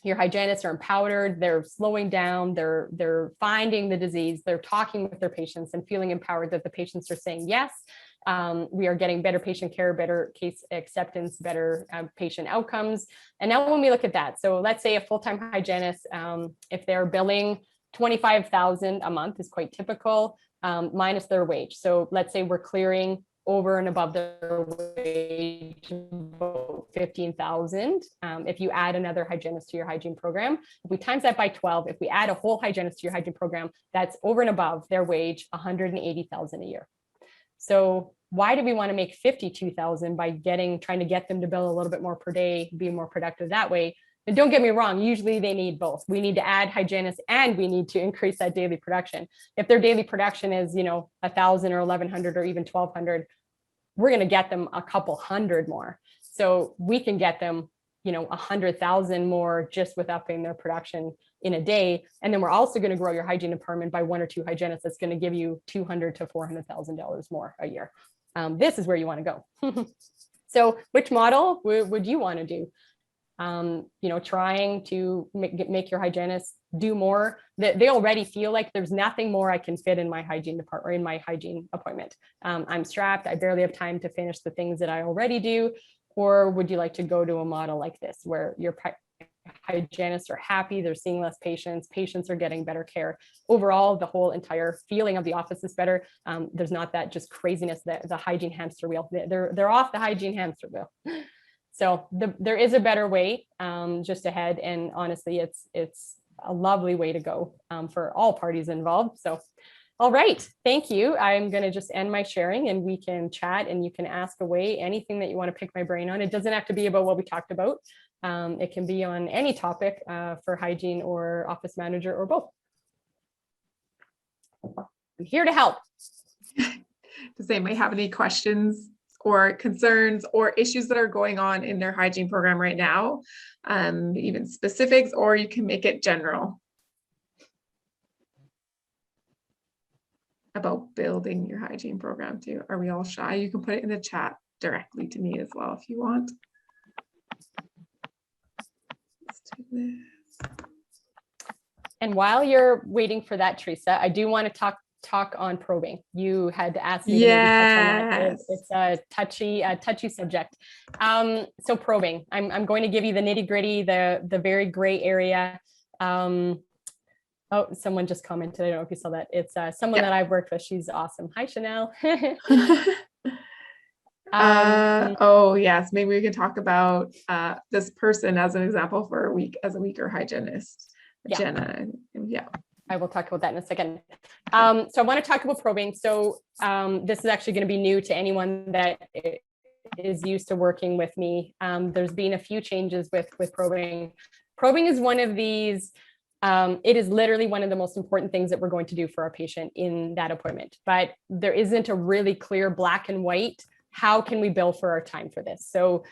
your hygienists are empowered, they're slowing down, they're finding the disease, they're talking with their patients and feeling empowered that the patients are saying yes. We are getting better patient care, better case acceptance, better patient outcomes. And now when we look at that, so let's say a full-time hygienist, if they're billing $25,000 a month is quite typical, minus their wage. So let's say we're clearing over and above their wage, about 15,000. If you add another hygienist to your hygiene program, if we times that by 12, if we add a whole hygienist to your hygiene program, that's over and above their wage, 180,000 a year. So why do we want to make 52,000 by trying to get them to bill a little bit more per day, be more productive that way? And don't get me wrong, usually they need both. We need to add hygienists and we need to increase that daily production. If their daily production is, 1,000 or 1,100 or even 1,200, we're going to get them a couple hundred more. So we can get them, 100,000 more just with upping their production in a day. And then we're also going to grow your hygiene department by 1 or 2 hygienists. That's going to give you $200,000 to $400,000 more a year. This is where you want to go. So which model would you want to do? Trying to make your hygienists do more, that they already feel like there's nothing more I can fit in my hygiene department or in my hygiene appointment. I'm strapped. I barely have time to finish the things that I already do. Or would you like to go to a model like this where your hygienists are happy, they're seeing less patients, patients are getting better care. Overall, the whole entire feeling of the office is better. There's not that just craziness, that the hygiene hamster wheel. They're off the hygiene hamster wheel. So there is a better way just ahead. And honestly, it's a lovely way to go for all parties involved. So, all right, thank you. I'm going to just end my sharing and we can chat and you can ask away anything that you want to pick my brain on. It doesn't have to be about what we talked about. It can be on any topic for hygiene or office manager or both. I'm here to help. Does anybody have any questions or concerns or issues that are going on in their hygiene program right now? Even specifics, or you can make it general about building your hygiene program too. Are we all shy? You can put it in the chat directly to me as well if you want. Let's do this. And while you're waiting for that, Teresa, I do want to talk on probing. You had asked me to maybe touch on that. It's a touchy subject. So probing, I'm going to give you the nitty gritty, the very gray area. Oh, someone just commented. I don't know if you saw that. It's someone that I've worked with. She's awesome. Hi, Chanel. Oh yes, maybe we can talk about this person as an example for a week as a weaker hygienist. Yeah. Jenna. Yeah. I will talk about that in a second. So I want to talk about probing. So this is actually going to be new to anyone that is used to working with me. There's been a few changes with probing. Probing is one of these, it is literally one of the most important things that we're going to do for our patient in that appointment, but there isn't a really clear black and white, how can we bill for our time for this? So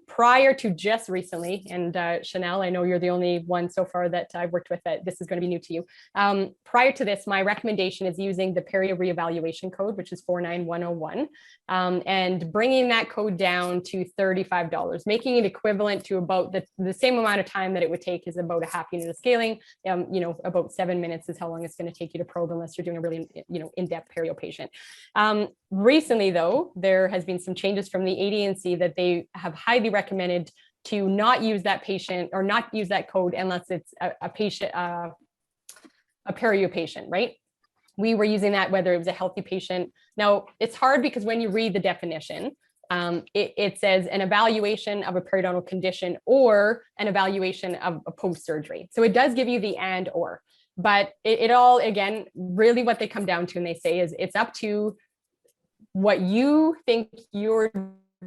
prior to just recently, and Chanel, I know you're the only one so far that I've worked with that this is going to be new to you. Prior to this, my recommendation is using the Perio reevaluation code, which is 49101, and bringing that code down to $35, making it equivalent to about the same amount of time that it would take is about a half unit of scaling. About 7 minutes is how long it's going to take you to probe unless you're doing a really, in-depth perio patient. Recently, though, there has been some changes from the AD&C that they have highly recommended to not use that patient or not use that code unless it's a patient, a perio patient, right? We were using that whether it was a healthy patient. Now, it's hard because when you read the definition, it says an evaluation of a periodontal condition or an evaluation of a post-surgery. So it does give you the and or, but it all, again, really what they come down to and they say is it's up to what you think you're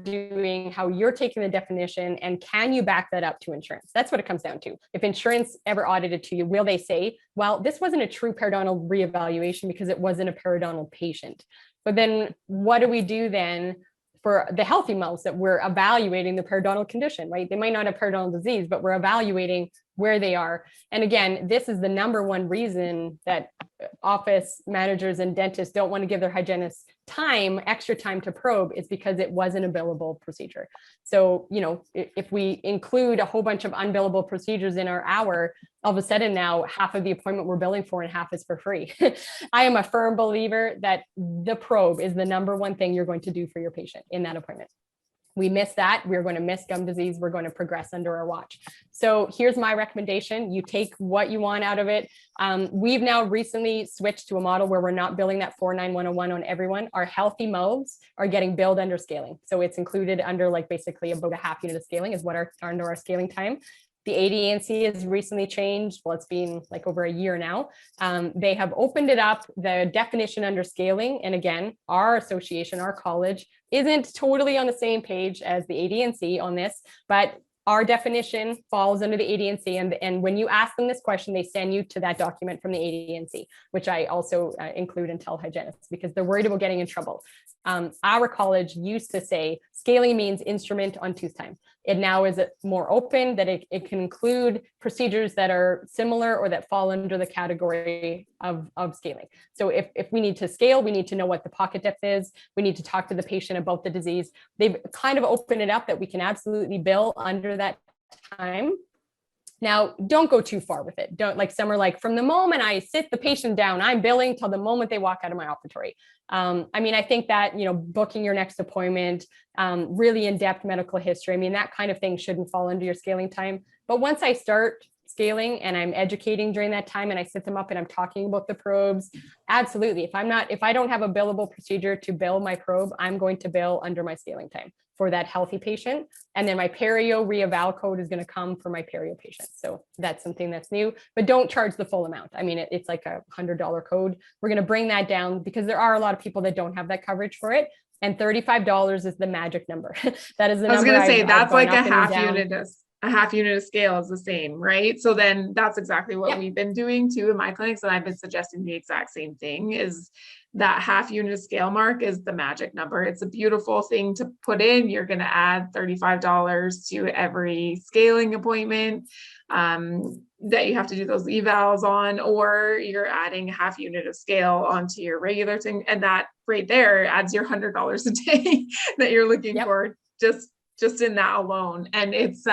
doing, how you're taking the definition, and can you back that up to insurance? That's what it comes down to. If insurance ever audited to you, will they say, well, this wasn't a true periodontal reevaluation because it wasn't a periodontal patient. But then what do we do then for the healthy mouths that we're evaluating the periodontal condition, right? They might not have periodontal disease, but we're evaluating where they are. And again, this is the number one reason that office managers and dentists don't want to give their hygienists extra time to probe is because it wasn't a billable procedure. So, if we include a whole bunch of unbillable procedures in our hour, all of a sudden now half of the appointment we're billing for and half is for free. I am a firm believer that the probe is the number one thing you're going to do for your patient in that appointment. We miss that, we're going to miss gum disease, we're going to progress under our watch. So here's my recommendation. You take what you want out of it. We've now recently switched to a model where we're not billing that 49101 on everyone. Our healthy mouths are getting billed under scaling. So it's included under like basically about a half unit of scaling is what are under our scaling time. The AD&C has recently changed. Well, it's been like over a year now. They have opened it up, the definition under scaling. And again, our association, our college isn't totally on the same page as the AD&C on this, but our definition falls under the AD&C. And when you ask them this question, they send you to that document from the AD&C, which I also include and tell hygienists because they're worried about getting in trouble. Our college used to say scaling means instrument on tooth time. It now is more open that it can include procedures that are similar or that fall under the category of scaling. So if we need to scale, we need to know what the pocket depth is. We need to talk to the patient about the disease. They've kind of opened it up that we can absolutely bill under that time. Now, don't go too far with it. Don't like some are like from the moment I sit the patient down, I'm billing till the moment they walk out of my operatory. I think that, booking your next appointment, really in-depth medical history, that kind of thing shouldn't fall under your scaling time. But once I start scaling and I'm educating during that time and I sit them up and I'm talking about the probes, absolutely. If I don't have a billable procedure to bill my probe, I'm going to bill under my scaling time for that healthy patient. And then my perio reeval code is going to come for my perio patient. So that's something that's new, but don't charge the full amount. It's like $100 code. We're going to bring that down because there are a lot of people that don't have that coverage for it. And $35 is the magic number. That is the number. I was going to say that's like a half unit. A half unit of scale is the same, right? So then that's exactly what we've been doing too in my clinics. And I've been suggesting the exact same thing is that half unit scale mark is the magic number. It's a beautiful thing to put in. You're going to add $35 to every scaling appointment that you have to do those evals on, or you're adding a half unit of scale onto your regular thing. And that right there adds your $100 a day that you're looking for just in that alone. And it's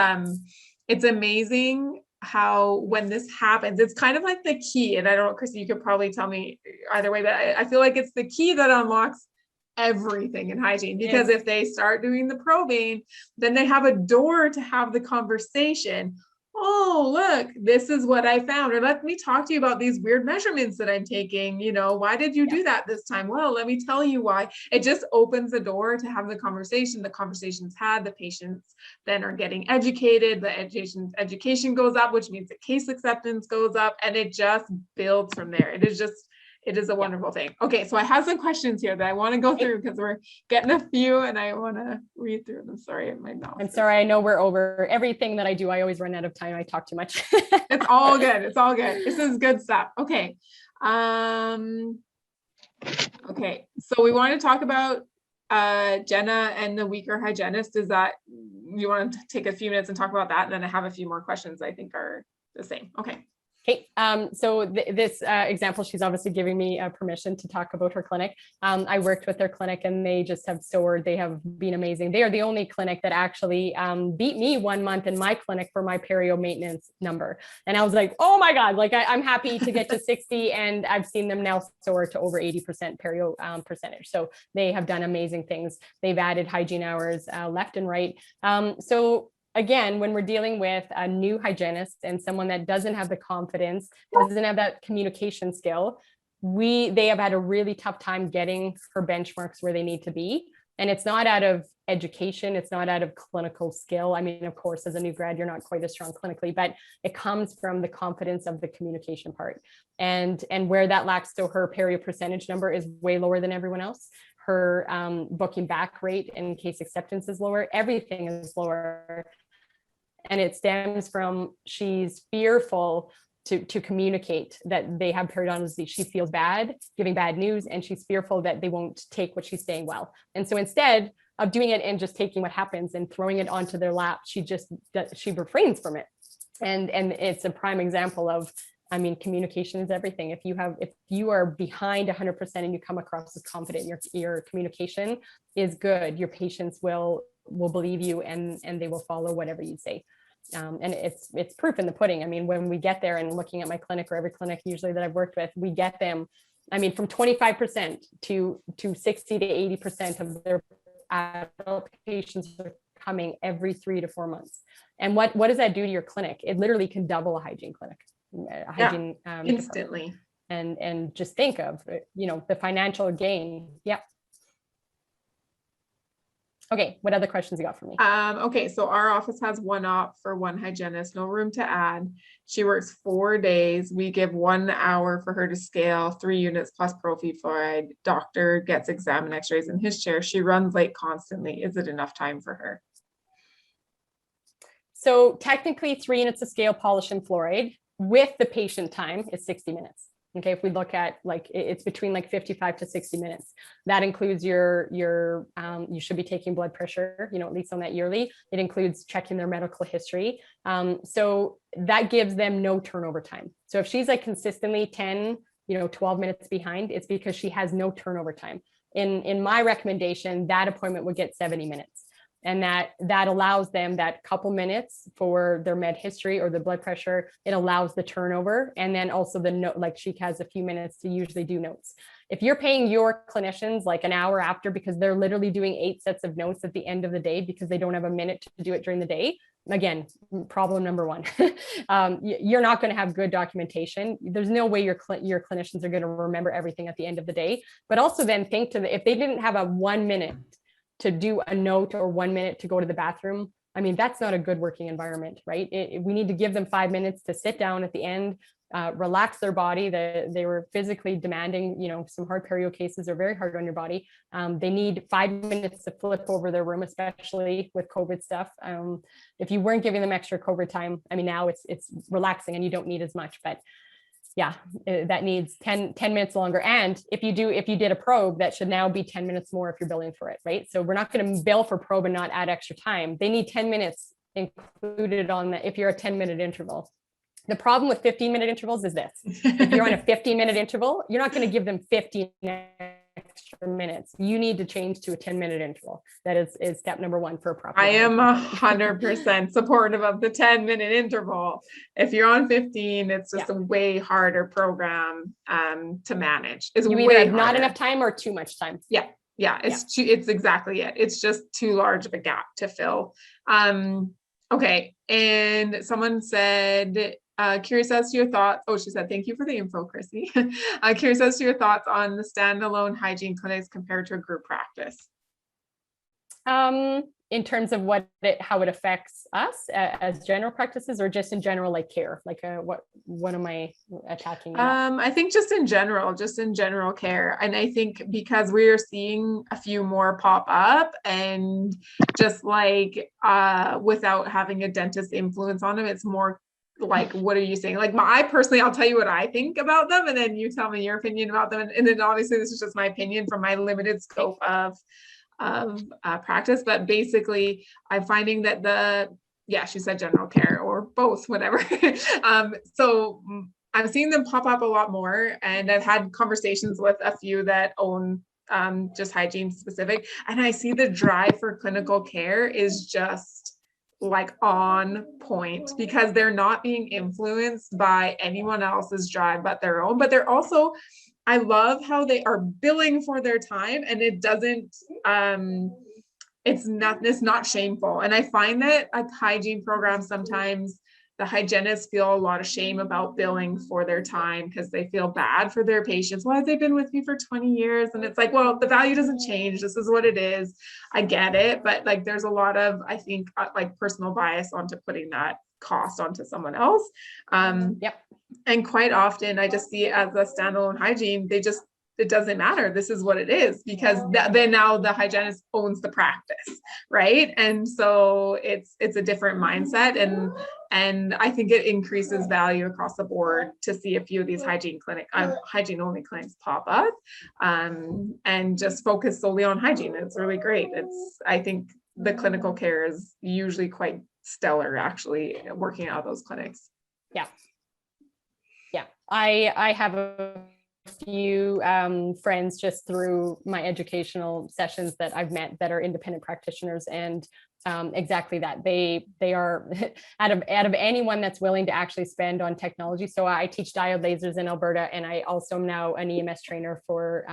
amazing how when this happens, it's kind of like the key. And I don't know, Chrissy, you could probably tell me either way, but I feel like it's the key that unlocks everything in hygiene, because if they start doing the probing, then they have a door to have the conversation. Oh, look, this is what I found. Or let me talk to you about these weird measurements that I'm taking. Why did you do that this time? Well, let me tell you why. It just opens the door to have the conversation. The conversation's had, the patients then are getting educated. The education goes up, which means the case acceptance goes up, and it just builds from there. It is a wonderful thing. Okay, so I have some questions here that I want to go through because we're getting a few and I want to read through them. Sorry, my mouth. I'm sorry, I know we're over. Everything that I do, I always run out of time. I talk too much. It's all good. It's all good. This is good stuff. Okay. Okay, so we want to talk about Jenna and the weaker hygienist. Is that, you want to take a few minutes and talk about that? And then I have a few more questions I think are the same. Okay. Okay, so this example, she's obviously giving me permission to talk about her clinic. I worked with their clinic and they just have soared. They have been amazing. They are the only clinic that actually beat me 1 month in my clinic for my perio maintenance number. And I was like, oh my God, like I'm happy to get to 60 and I've seen them now soar to over 80% perio percentage. So they have done amazing things. They've added hygiene hours left and right. So again, when we're dealing with a new hygienist and someone that doesn't have the confidence, doesn't have that communication skill, they have had a really tough time getting her benchmarks where they need to be. And it's not out of education, it's not out of clinical skill. Of course, as a new grad, you're not quite as strong clinically, but it comes from the confidence of the communication part. And where that lacks, so her perio percentage number is way lower than everyone else. Her booking back rate and case acceptance is lower. Everything is lower. And it stems from she's fearful to communicate that they have periodontal disease. She feels bad giving bad news, and she's fearful that they won't take what she's saying well. And so instead of doing it and just taking what happens and throwing it onto their lap, she refrains from it. And it's a prime example of I mean, communication is everything. If you are behind 100% and you come across as confident, your communication is good, your patients will believe you, and they will follow whatever you say. And it's proof in the pudding. I mean, when we get there, and looking at my clinic, or every clinic usually that I've worked with, we get them, I mean, from 25% to 60 to 80% of their adult patients are coming every 3 to 4 months. And what does that do to your clinic? It literally can double a hygiene clinic, a hygiene instantly. And just think of, the financial gain. Yeah. Okay, what other questions you got for me? Okay, so our office has 1 op for 1 hygienist, no room to add. She works 4 days. We give 1 hour for her to scale 3 units plus prophy fluoride. Doctor gets exam and x-rays in his chair. She runs late constantly. Is it enough time for her? So technically 3 units of scale, polish, and fluoride with the patient time is 60 minutes. Okay, if we look at, like, it's between like 55 to 60 minutes. That includes your you should be taking blood pressure, at least on that yearly. It includes checking their medical history. So that gives them no turnover time. So if she's like consistently 10, 12 minutes behind, it's because she has no turnover time. In my recommendation, that appointment would get 70 minutes. And that allows them that couple minutes for their med history or the blood pressure. It allows the turnover. And then also the note, like she has a few minutes to usually do notes. If you're paying your clinicians like an hour after, because they're literally doing 8 sets of notes at the end of the day because they don't have a minute to do it during the day, again, problem number 1. You're not going to have good documentation. There's no way your clinicians are going to remember everything at the end of the day. But also then think if they didn't have a 1 minute to do a note or 1 minute to go to the bathroom, I mean, that's not a good working environment, right? We need to give them 5 minutes to sit down at the end, relax their body. They were physically demanding, some hard perio cases are very hard on your body. They need 5 minutes to flip over their room, especially with COVID stuff. If you weren't giving them extra COVID time, I mean, now it's relaxing and you don't need as much, but yeah, that needs 10 minutes longer. And if you did a probe, that should now be 10 minutes more if you're billing for it, right? So we're not going to bill for probe and not add extra time. They need 10 minutes included on that if you're a 10-minute interval. The problem with 15-minute intervals is this. If you're on a 15-minute interval, you're not going to give them 15 extra minutes. You need to change to a 10-minute interval. That is step number 1 for a proper. I am 100% supportive of the 10-minute interval. If you're on 15, it's just a way harder program to manage. It's you either have not enough time or too much time. Yeah. It's exactly it. It's just too large of a gap to fill. Okay. And someone said, curious as to your thoughts. Oh, she said, thank you for the info, Chrissy. Curious as to your thoughts on the standalone hygiene clinics compared to a group practice. In terms of how it affects us as general practices, or just in general, like care, like what am I attacking? I think just in general care. And I think because we are seeing a few more pop up, and just like without having a dentist influence on them, it's more like, what are you saying? Like I'll tell you what I think about them, and then you tell me your opinion about them. And then obviously this is just my opinion from my limited scope of practice, but basically I'm finding that she said general care or both, whatever. So I'm seeing them pop up a lot more, and I've had conversations with a few that own just hygiene specific, and I see the drive for clinical care is just like on point, because they're not being influenced by anyone else's drive but their own. But they're also, I love how they are billing for their time, and it doesn't it's not shameful. And I find that a hygiene program, sometimes the hygienists feel a lot of shame about billing for their time because they feel bad for their patients. Why have they been with me for 20 years? And it's like, well, the value doesn't change. This is what it is. I get it. But like, there's a lot of, I think, like personal bias onto putting that cost onto someone else. And quite often I just see it as a standalone hygiene. It doesn't matter. This is what it is, because then now the hygienist owns the practice, right? And so it's a different mindset, and I think it increases value across the board to see a few of these hygiene only clinics pop up, and just focus solely on hygiene. It's really great. I think the clinical care is usually quite stellar, actually, working out of those clinics. Yeah, I have a few friends just through my educational sessions that I've met that are independent practitioners, and exactly that. They are out of anyone that's willing to actually spend on technology. So I teach diode lasers in Alberta, and I also am now an EMS trainer for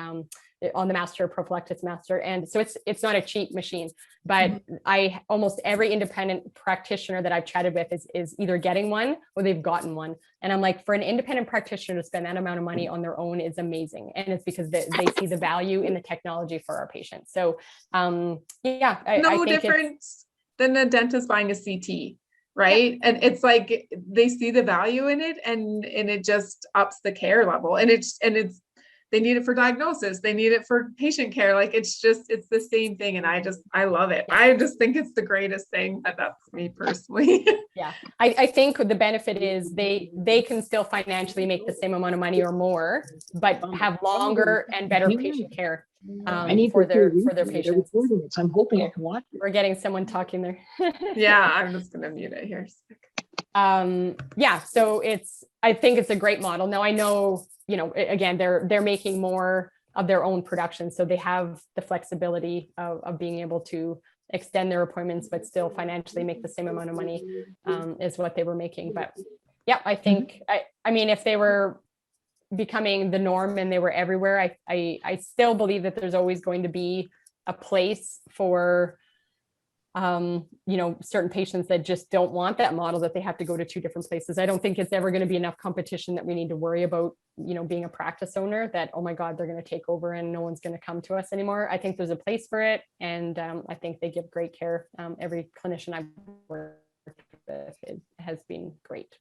on the master prophylactics master. And so it's not a cheap machine, but I almost every independent practitioner that I've chatted with is either getting one or they've gotten one. And I'm like, for an independent practitioner to spend that amount of money on their own is amazing. And it's because they see the value in the technology for our patients. So yeah, I think different than a dentist buying a CT, right? Yeah. And it's like they see the value in it, and it just ups the care level. And it's they need it for diagnosis, they need it for patient care. Like it's the same thing. And I love it. I just think it's the greatest thing. That's me personally. Yeah, I think the benefit is they can still financially make the same amount of money or more, but have longer and better patient care for their patients. I'm hoping I can watch it. We're getting someone talking there. Yeah, I'm just gonna mute it here. Yeah, so I think it's a great model. Now I know, again, they're making more of their own production, so they have the flexibility of being able to extend their appointments, but still financially make the same amount of money is what they were making. But yeah, I think, I mean, if they were becoming the norm and they were everywhere, I still believe that there's always going to be a place for certain patients that just don't want that model, that they have to go to two different places. I don't think it's ever going to be enough competition that we need to worry about, being a practice owner, that, oh my God, they're going to take over and no one's going to come to us anymore. I think there's a place for it. And I think they give great care. Every clinician I've worked with, it has been great.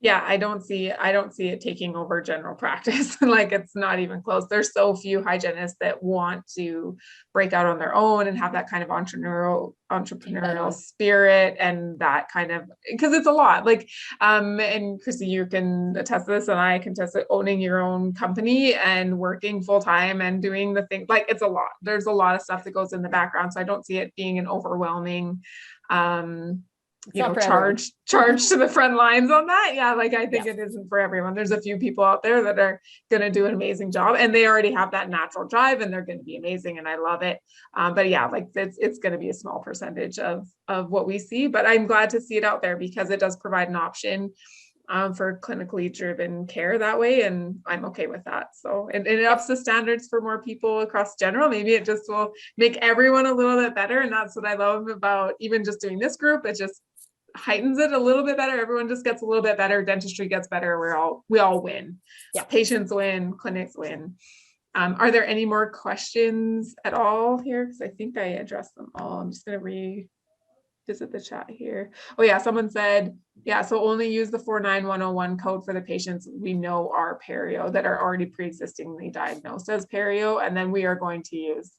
Yeah, I don't see it taking over general practice. Like it's not even close. There's so few hygienists that want to break out on their own and have that kind of entrepreneurial spirit, and that kind of, because it's a lot. Like and Chrissy, you can attest to this, and I can attest to owning your own company and working full time and doing the thing. Like it's a lot. There's a lot of stuff that goes in the background. So I don't see it being an overwhelming charge to the front lines on that. Yeah, like I think it isn't for everyone. There's a few people out there that are going to do an amazing job, and they already have that natural drive, and they're going to be amazing, and I love it. But yeah, like it's going to be a small percentage of what we see, but I'm glad to see it out there because it does provide an option for clinically driven care that way, and I'm okay with that. So it ups the standards for more people across general. Maybe it just will make everyone a little bit better, and that's what I love about even just doing this group. It just heightens it a little bit better. Everyone just gets a little bit better. Dentistry gets better. We all win. Yeah. Patients win, clinics win. Are there any more questions at all here? Because I think I addressed them all. I'm just going to revisit the chat here. Oh yeah, someone said, yeah, so only use the 49101 code for the patients we know are perio, that are already pre-existingly diagnosed as perio, and then we are going to use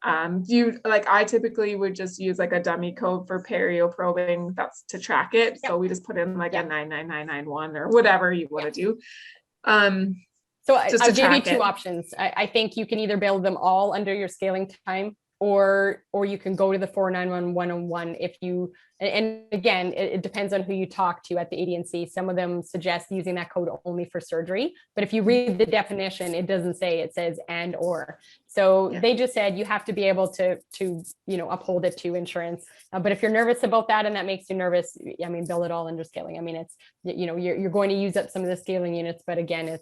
I typically would just use like a dummy code for perio probing, that's to track it. So we just put in like a 99991 or whatever you want to do. So I'll give you two options. I think you can either build them all under your scaling time, or you can go to the 49101 if you, and again, it depends on who you talk to at the ADNC. Some of them suggest using that code only for surgery, but if you read the definition, it doesn't say, it says and or. So they just said you have to be able to uphold it to insurance. But if you're nervous about that and that makes you nervous, I mean, build it all under scaling. I mean, it's, you're going to use up some of the scaling units, but again,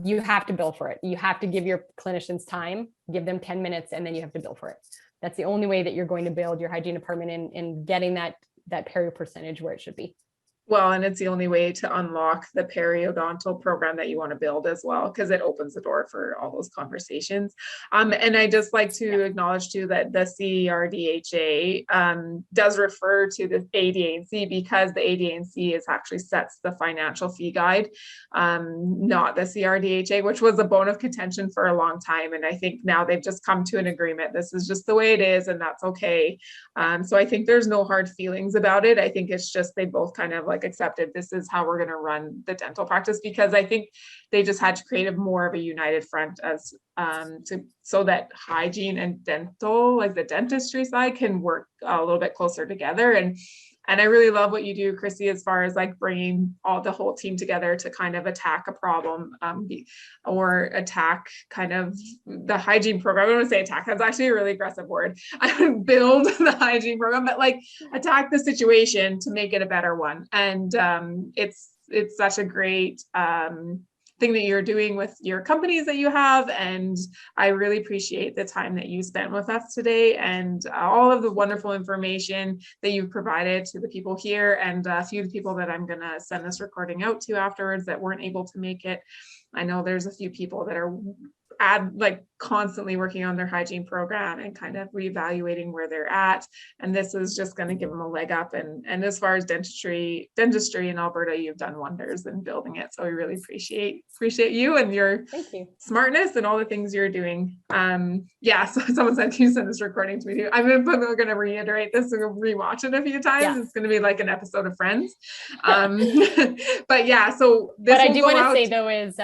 you have to bill for it. You have to give your clinicians time, give them 10 minutes, and then you have to bill for it. That's the only way that you're going to build your hygiene department in getting that perio percentage where it should be. Well, and it's the only way to unlock the periodontal program that you want to build as well, because it opens the door for all those conversations. And I just like to acknowledge too that the CRDHA does refer to the ADNC, because the ADNC actually sets the financial fee guide, not the CRDHA, which was a bone of contention for a long time. And I think now they've just come to an agreement. This is just the way it is, and that's okay. So I think there's no hard feelings about it. I think it's just they both kind of like accepted this is how we're going to run the dental practice, because I think they just had to create more of a united front as so that hygiene and dental, like the dentistry side, can work a little bit closer together. And And I really love what you do, Chrissy, as far as like bringing the whole team together to kind of attack a problem, or attack kind of the hygiene program. I don't want to say attack, that's actually a really aggressive word. I would build the hygiene program, but like attack the situation to make it a better one. And it's such a great thing that you're doing with your companies that you have. And I really appreciate the time that you spent with us today and all of the wonderful information that you've provided to the people here and a few of the people that I'm going to send this recording out to afterwards that weren't able to make it. I know there's a few people that are constantly working on their hygiene program and kind of reevaluating where they're at. And this is just going to give them a leg up. And as far as dentistry in Alberta, you've done wonders in building it. So we really appreciate you and your smartness and all the things you're doing. So someone said, can you send this recording to me too? I'm going to reiterate this and rewatch it a few times. Yeah. It's going to be like an episode of Friends. But yeah, so this what I do want to say though is,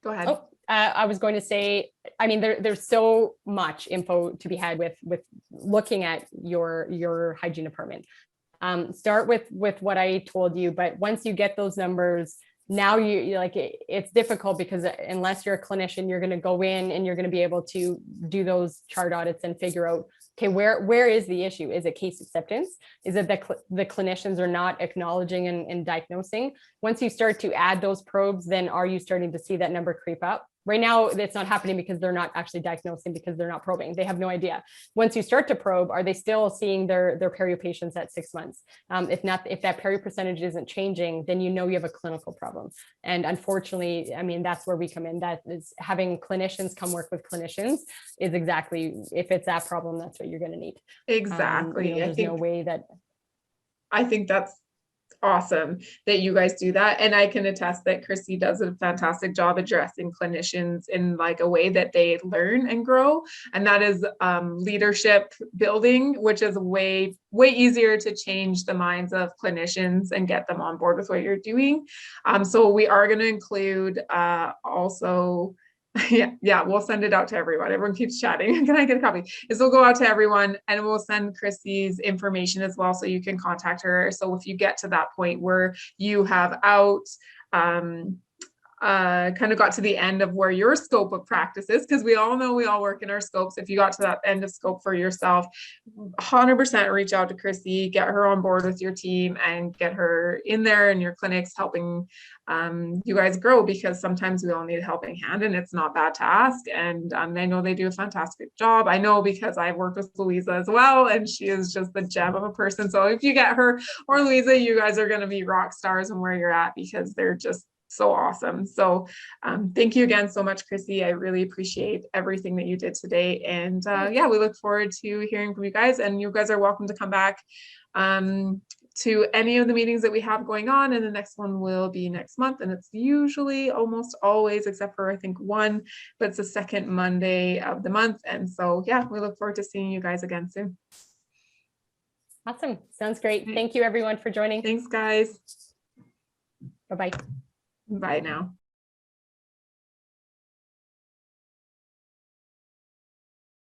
go ahead. I was going to say, I mean, there's so much info to be had with looking at your hygiene department. Start with what I told you, but once you get those numbers, now you're like, it's difficult because unless you're a clinician, you're going to go in and you're going to be able to do those chart audits and figure out, okay, where is the issue? Is it case acceptance? Is it that the clinicians are not acknowledging and diagnosing? Once you start to add those probes, then are you starting to see that number creep up? Right now, it's not happening because they're not actually diagnosing because they're not probing. They have no idea. Once you start to probe, are they still seeing their perio patients at 6 months? If that perio percentage isn't changing, then you know you have a clinical problem. And unfortunately, I mean, that's where we come in. That is having clinicians come work with clinicians is exactly, if it's that problem, that's what you're going to need. Exactly. There's no way that. I think that's awesome that you guys do that. And I can attest that Chrissy does a fantastic job addressing clinicians in like a way that they learn and grow. And that is leadership building, which is way easier to change the minds of clinicians and get them on board with what you're doing. So we are going to include also we'll send it out to everyone. Everyone keeps chatting. Can I get a copy? We'll go out to everyone and we'll send Chrissy's information as well so you can contact her. So if you get to that point where you have kind of got to the end of where your scope of practice is, because we all know we all work in our scopes. If you got to that end of scope for yourself, 100% reach out to Chrissy, get her on board with your team and get her in there in your clinics helping you guys grow, because sometimes we all need a helping hand and it's not bad to ask. And I know they do a fantastic job. I know because I've worked with Louisa as well, and she is just the gem of a person. So if you get her or Louisa, you guys are going to be rock stars in where you're at because they're just so awesome. So thank you again so much, Chrissy. I really appreciate everything that you did today. And we look forward to hearing from you guys, and you guys are welcome to come back to any of the meetings that we have going on. And the next one will be next month. And it's usually almost always, except for I think one, but it's the second Monday of the month. And so, we look forward to seeing you guys again soon. Awesome. Sounds great. Thank you everyone for joining. Thanks, guys. Bye-bye. Bye now.